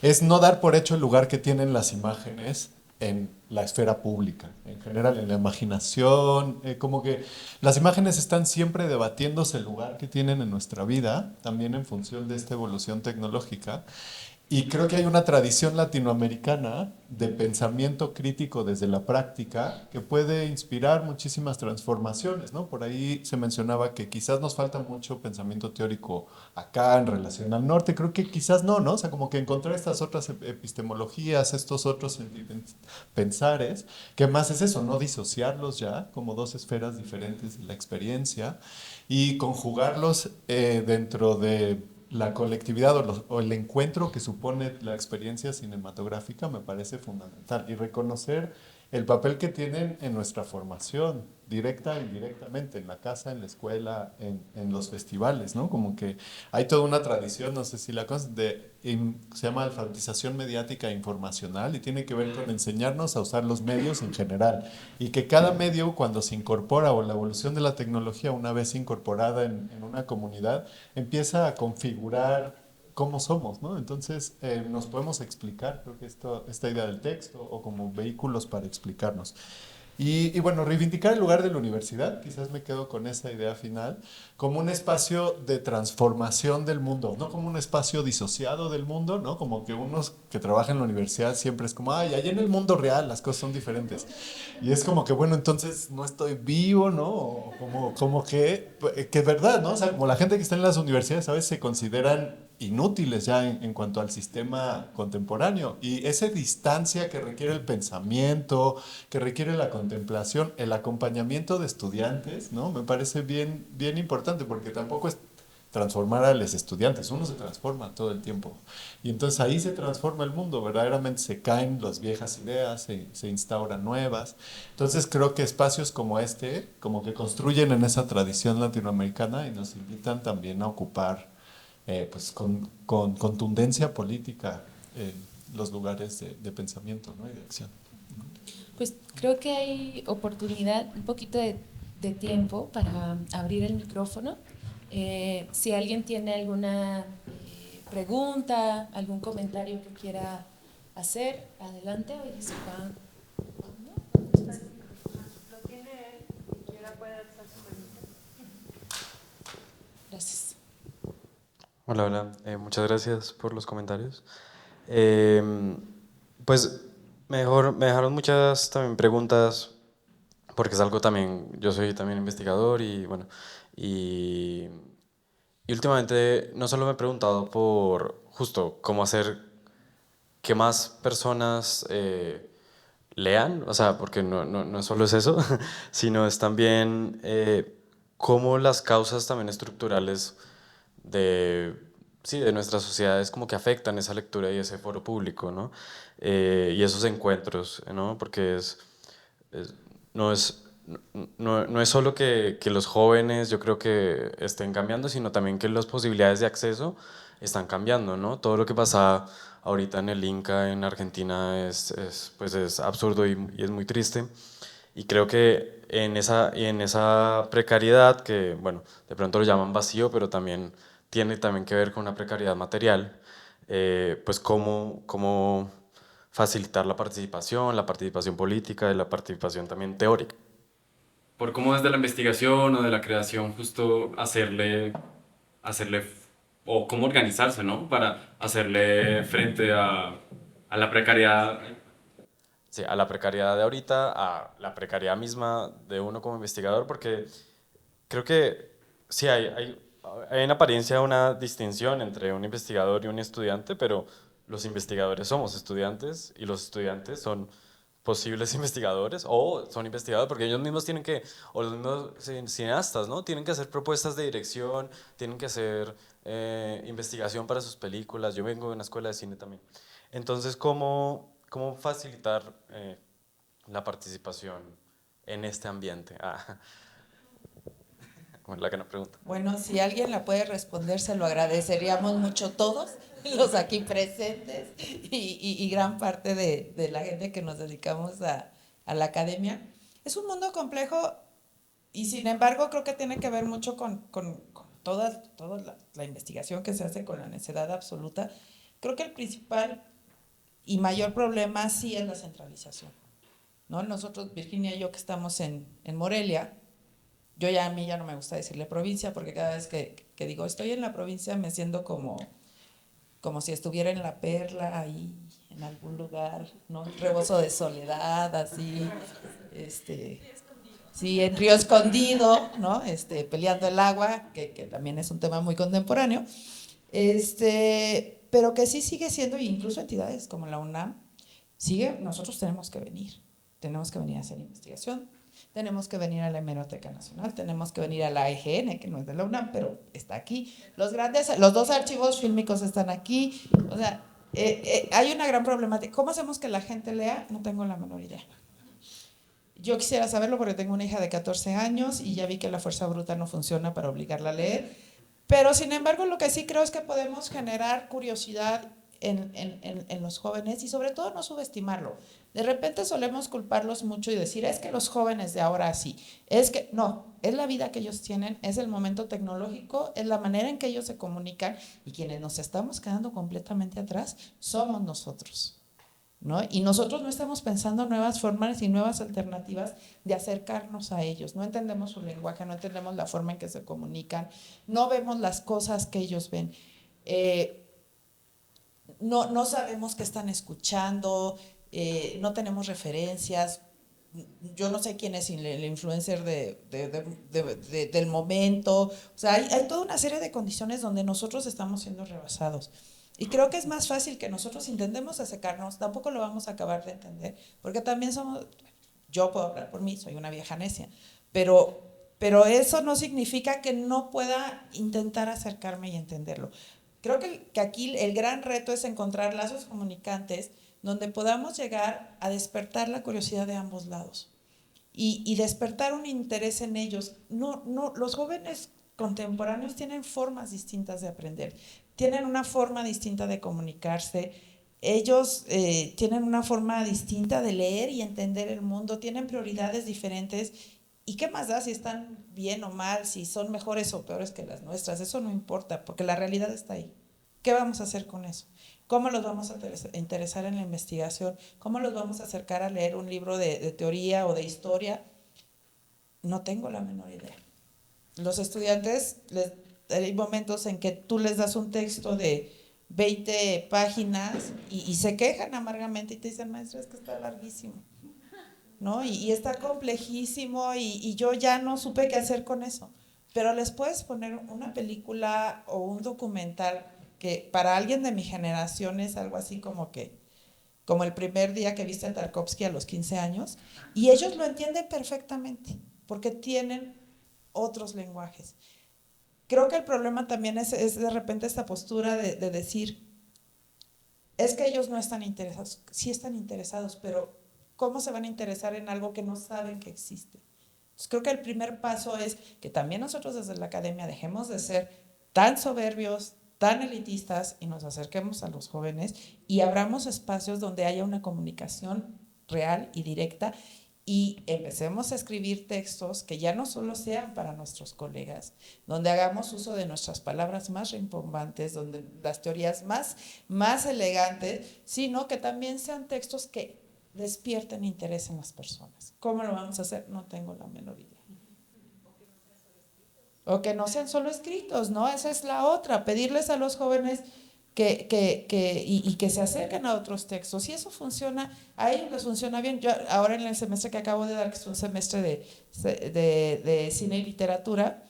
es no dar por hecho el lugar que tienen las imágenes en la esfera pública, en general, en la imaginación, como que las imágenes están siempre debatiéndose el lugar que tienen en nuestra vida, también en función de esta evolución tecnológica. Y creo que hay una tradición latinoamericana de pensamiento crítico desde la práctica que puede inspirar muchísimas transformaciones, ¿no? Por ahí se mencionaba que quizás nos falta mucho pensamiento teórico acá en relación al norte. Creo que quizás no, ¿no? O sea, como que encontrar estas otras epistemologías, estos otros pensares, que más es eso, no disociarlos ya como dos esferas diferentes de la experiencia y conjugarlos dentro de la colectividad o el encuentro que supone la experiencia cinematográfica me parece fundamental y reconocer el papel que tienen en nuestra formación, directa e indirectamente, en la casa, en la escuela, en los festivales, ¿no? Como que hay toda una tradición, no sé si la conoces, se llama alfabetización mediática e informacional y tiene que ver con enseñarnos a usar los medios en general y que cada medio cuando se incorpora o la evolución de la tecnología una vez incorporada en una comunidad empieza a configurar cómo somos, ¿no? Entonces nos podemos explicar, creo que esta idea del texto o como vehículos para explicarnos. Y bueno, reivindicar el lugar de la universidad, quizás me quedo con esa idea final, como un espacio de transformación del mundo, no como un espacio disociado del mundo, ¿no? Como que unos que trabajan en la universidad siempre es como, ay, allá en el mundo real las cosas son diferentes. Y es como que, bueno, entonces no estoy vivo, ¿no? O como que es verdad, ¿no? O sea, como la gente que está en las universidades a veces se consideran inútiles ya en cuanto al sistema contemporáneo. Y esa distancia que requiere el pensamiento, que requiere la contemplación, el acompañamiento de estudiantes, ¿no? Me parece bien, bien importante porque tampoco es transformar a los estudiantes, uno se transforma todo el tiempo. Y entonces ahí se transforma el mundo, verdaderamente se caen las viejas ideas, se instauran nuevas. Entonces creo que espacios como este, como que construyen en esa tradición latinoamericana y nos invitan también a ocupar pues con contundencia política los lugares de pensamiento, ¿no? Y de acción. Pues creo que hay oportunidad, un poquito de tiempo para abrir el micrófono. Si alguien tiene alguna pregunta, algún comentario que quiera hacer, adelante. Oye, se va. Lo tiene él, si quiera puede alzar su manita. Gracias. Hola, hola. Muchas gracias por los comentarios. Eh, pues me dejaron muchas también preguntas, porque es algo también, yo soy también investigador y bueno, y, y últimamente no solo me he preguntado por justo cómo hacer que más personas lean, o sea, porque no solo es eso, sino es también cómo las causas también estructurales de, sí, de nuestras sociedades como que afectan esa lectura y ese foro público, ¿no? Y esos encuentros, ¿no? Porque es- no es, no es solo que los jóvenes yo creo que estén cambiando, sino también que las posibilidades de acceso están cambiando, ¿no? Todo lo que pasa ahorita en el Inca, en Argentina, pues es absurdo y es muy triste. Y creo que en esa precariedad, que bueno, de pronto lo llaman vacío, pero también tiene también que ver con una precariedad material, pues cómo facilitar la participación política y la participación también teórica. Por cómo desde la investigación o de la creación justo hacerle o cómo organizarse, ¿no? Para hacerle frente a la precariedad. Sí, a la precariedad de ahorita, a la precariedad misma de uno como investigador, porque creo que sí hay en apariencia una distinción entre un investigador y un estudiante, pero los investigadores somos estudiantes y los estudiantes son posibles investigadores o son investigadores porque ellos mismos tienen que, o los mismos cineastas, ¿no? Tienen que hacer propuestas de dirección, tienen que hacer investigación para sus películas. Yo vengo de una escuela de cine también. Entonces, ¿cómo facilitar la participación en este ambiente? Ah, como la que nos pregunta. Bueno, si alguien la puede responder, se lo agradeceríamos mucho todos los aquí presentes y gran parte de la gente que nos dedicamos a la academia. Es un mundo complejo y sin embargo creo que tiene que ver mucho con toda la investigación que se hace con la necedad absoluta. Creo que el principal y mayor problema sí es la centralización, ¿no? Nosotros, Virginia y yo que estamos en Morelia, a mí ya no me gusta decirle provincia porque cada vez que digo estoy en la provincia me siento como como si estuviera en La Perla, ahí en algún lugar, ¿no? Rebozo de soledad, así, sí, en Río Escondido, ¿no? Peleando el agua, que también es un tema muy contemporáneo, pero que sí sigue siendo, incluso entidades como la UNAM, nosotros tenemos que venir a hacer investigación, tenemos que venir a la Hemeroteca Nacional, tenemos que venir a la EGN, que no es de la UNAM, pero está aquí, los 2 archivos fílmicos están aquí, o sea, hay una gran problemática. ¿Cómo hacemos que la gente lea? No tengo la menor idea. Yo quisiera saberlo porque tengo una hija de 14 años y ya vi que la fuerza bruta no funciona para obligarla a leer, pero sin embargo lo que sí creo es que podemos generar curiosidad en los jóvenes y sobre todo no subestimarlo. De repente solemos culparlos mucho y decir, es que los jóvenes de ahora sí, es que no, es la vida que ellos tienen, es el momento tecnológico, es la manera en que ellos se comunican y quienes nos estamos quedando completamente atrás somos nosotros, ¿no? Y nosotros no estamos pensando nuevas formas y nuevas alternativas de acercarnos a ellos, no entendemos su lenguaje, no entendemos la forma en que se comunican, no vemos las cosas que ellos ven. No sabemos qué están escuchando, no tenemos referencias. Yo no sé quién es el influencer del momento. O sea, hay toda una serie de condiciones donde nosotros estamos siendo rebasados. Y creo que es más fácil que nosotros intentemos acercarnos, tampoco lo vamos a acabar de entender, porque también yo puedo hablar por mí, soy una vieja necia, pero eso no significa que no pueda intentar acercarme y entenderlo. Creo que aquí el gran reto es encontrar lazos comunicantes donde podamos llegar a despertar la curiosidad de ambos lados y despertar un interés en ellos. Los jóvenes contemporáneos tienen formas distintas de aprender, tienen una forma distinta de comunicarse, ellos tienen una forma distinta de leer y entender el mundo, tienen prioridades diferentes. ¿Y qué más da si están bien o mal, si son mejores o peores que las nuestras? Eso no importa, porque la realidad está ahí. ¿Qué vamos a hacer con eso? ¿Cómo los vamos a interesar en la investigación? ¿Cómo los vamos a acercar a leer un libro de teoría o de historia? No tengo la menor idea. Los estudiantes, hay momentos en que tú les das un texto de 20 páginas y se quejan amargamente y te dicen, maestra, es que está larguísimo, ¿no? Y está complejísimo y yo ya no supe qué hacer con eso. Pero les puedes poner una película o un documental que para alguien de mi generación es algo así como el primer día que viste a Tarkovsky a los 15 años, y ellos lo entienden perfectamente, porque tienen otros lenguajes. Creo que el problema también es de repente esta postura de decir, es que ellos no están interesados, sí están interesados, pero ¿cómo se van a interesar en algo que no saben que existe? Entonces creo que el primer paso es que también nosotros desde la academia dejemos de ser tan soberbios, tan elitistas y nos acerquemos a los jóvenes y abramos espacios donde haya una comunicación real y directa y empecemos a escribir textos que ya no solo sean para nuestros colegas, donde hagamos uso de nuestras palabras más rimbombantes, donde las teorías más elegantes, sino que también sean textos que despierten interés en las personas. ¿Cómo lo vamos a hacer? No tengo la menor idea. O que no sean solo escritos, ¿no? Esa es la otra, pedirles a los jóvenes que se acerquen a otros textos. Y eso funciona, a ellos les funciona bien. Yo ahora en el semestre que acabo de dar, que es un semestre de cine y literatura,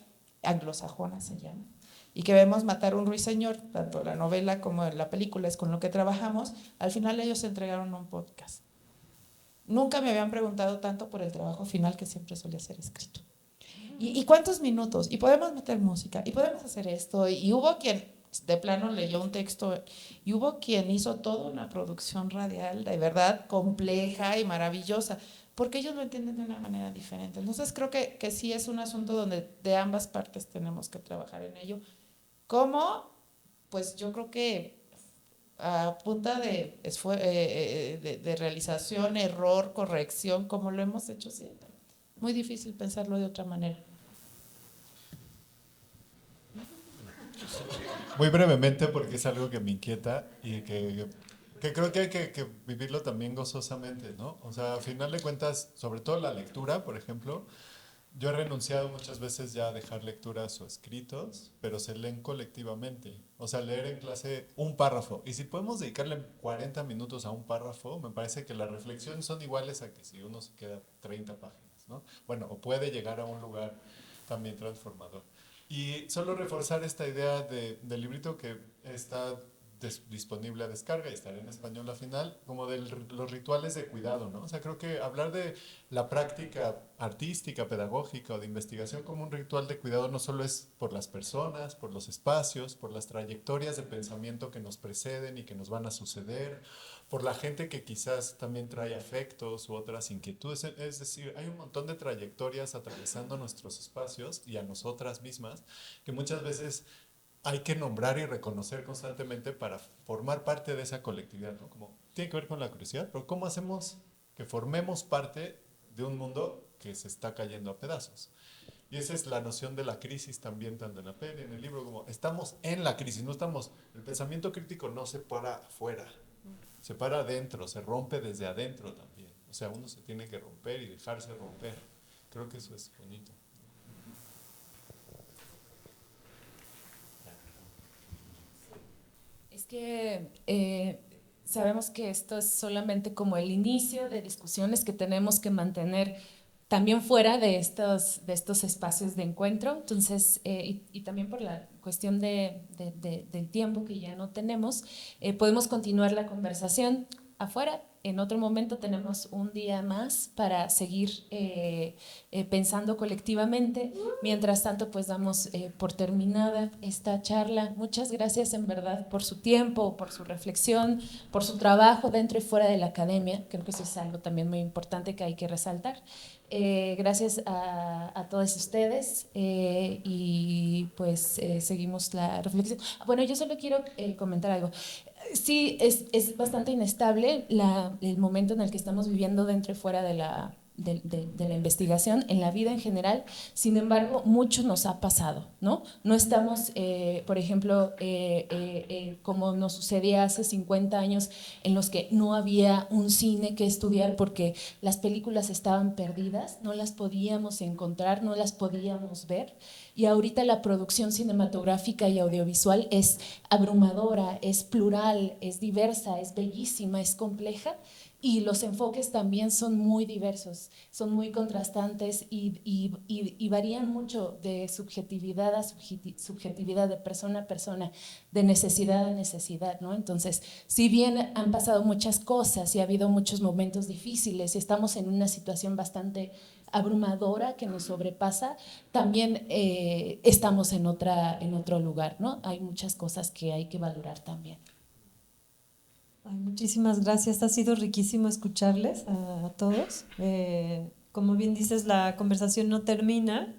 anglosajona se llama, y que vemos Matar un ruiseñor, tanto la novela como la película es con lo que trabajamos, al final ellos entregaron un podcast. Nunca me habían preguntado tanto por el trabajo final, que siempre solía ser escrito. ¿Y cuántos minutos? Y podemos meter música, y podemos hacer esto. Y hubo quien de plano leyó un texto, y hubo quien hizo toda una producción radial, de verdad, compleja y maravillosa, porque ellos lo entienden de una manera diferente. Entonces creo que sí es un asunto donde de ambas partes tenemos que trabajar en ello. ¿Cómo? Pues yo creo que a punta de realización, error, corrección, como lo hemos hecho siempre. Muy difícil pensarlo de otra manera. Muy brevemente, porque es algo que me inquieta y que creo que hay que vivirlo también gozosamente, ¿no? O sea, a final de cuentas, sobre todo la lectura, por ejemplo, yo he renunciado muchas veces ya a dejar lecturas o escritos, pero se leen colectivamente. O sea, leer en clase un párrafo. Y si podemos dedicarle 40 minutos a un párrafo, me parece que las reflexiones son iguales a que si uno se queda 30 páginas, ¿no? Bueno, o puede llegar a un lugar también transformador. Y solo reforzar esta idea del librito que está disponible a descarga y estará en español al final, como de los rituales de cuidado, ¿no? O sea, creo que hablar de la práctica artística, pedagógica o de investigación como un ritual de cuidado no solo es por las personas, por los espacios, por las trayectorias de pensamiento que nos preceden y que nos van a suceder, por la gente que quizás también trae afectos u otras inquietudes, es decir, hay un montón de trayectorias atravesando nuestros espacios y a nosotras mismas que muchas veces hay que nombrar y reconocer constantemente para formar parte de esa colectividad, ¿no? Como tiene que ver con la curiosidad, pero ¿cómo hacemos que formemos parte de un mundo que se está cayendo a pedazos? Y esa es la noción de la crisis también, tanto en la peli, en el libro, como estamos en la crisis, no estamos, el pensamiento crítico no se para afuera, se para adentro, se rompe desde adentro también. O sea, uno se tiene que romper y dejarse romper. Creo que eso es bonito. Es que sabemos que esto es solamente como el inicio de discusiones que tenemos que mantener también fuera de estos espacios de encuentro. Entonces, y también por la cuestión del tiempo que ya no tenemos, podemos continuar la conversación afuera. En otro momento tenemos un día más para seguir pensando colectivamente. Mientras tanto, pues damos por terminada esta charla. Muchas gracias en verdad por su tiempo, por su reflexión, por su trabajo dentro y fuera de la academia. Creo que eso es algo también muy importante que hay que resaltar. Gracias a todos ustedes y pues seguimos la reflexión. Bueno, yo solo quiero comentar algo. Sí, es bastante inestable el momento en el que estamos viviendo dentro y fuera de la investigación, en la vida en general. Sin embargo, mucho nos ha pasado, ¿no? No estamos, por ejemplo, como nos sucedía hace 50 años, en los que no había un cine que estudiar porque las películas estaban perdidas, no las podíamos encontrar, no las podíamos ver. Y ahorita la producción cinematográfica y audiovisual es abrumadora, es plural, es diversa, es bellísima, es compleja. Y los enfoques también son muy diversos, son muy contrastantes y varían mucho de subjetividad a subjetividad, de persona a persona, de necesidad a necesidad, ¿no? Entonces, si bien han pasado muchas cosas y ha habido muchos momentos difíciles y estamos en una situación bastante abrumadora que nos sobrepasa, también estamos en otro lugar, ¿no? Hay muchas cosas que hay que valorar también. Ay, muchísimas gracias, ha sido riquísimo escucharles a todos. Como bien dices, la conversación no termina.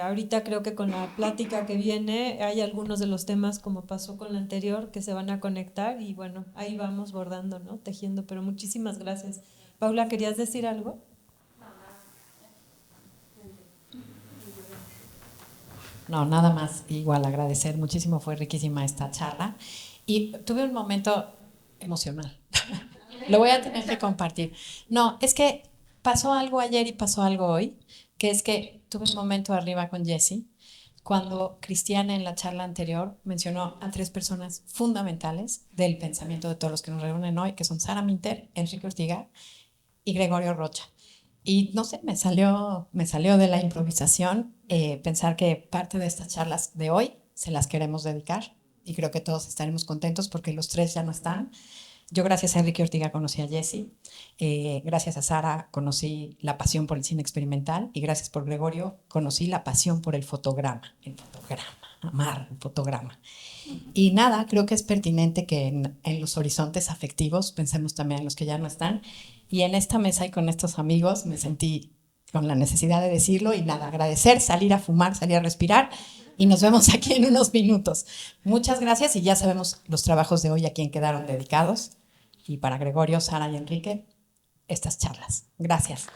Ahorita creo que con la plática que viene hay algunos de los temas, como pasó con la anterior, que se van a conectar y bueno, ahí vamos bordando, ¿no? Tejiendo, pero muchísimas gracias. Paula, ¿querías decir algo? No, nada más, igual agradecer muchísimo, fue riquísima esta charla y tuve un momento emocional. Lo voy a tener que compartir. No, es que pasó algo ayer y pasó algo hoy, que es que tuve un momento arriba con Jessie cuando Cristiana en la charla anterior mencionó a 3 personas fundamentales del pensamiento de todos los que nos reúnen hoy, que son Sara Minter, Enrique Ortiga y Gregorio Rocha. Y no sé, me salió de la improvisación pensar que parte de estas charlas de hoy se las queremos dedicar y creo que todos estaremos contentos porque los 3 ya no están. Yo gracias a Enrique Ortiga conocí a Jessie, gracias a Sara conocí la pasión por el cine experimental y gracias por Gregorio conocí la pasión por el fotograma, amar el fotograma. Y nada, creo que es pertinente que en los horizontes afectivos pensemos también en los que ya no están. Y en esta mesa y con estos amigos me sentí con la necesidad de decirlo y nada, agradecer, salir a fumar, salir a respirar y nos vemos aquí en unos minutos. Muchas gracias y ya sabemos los trabajos de hoy a quién quedaron dedicados y para Gregorio, Sara y Enrique, estas charlas. Gracias.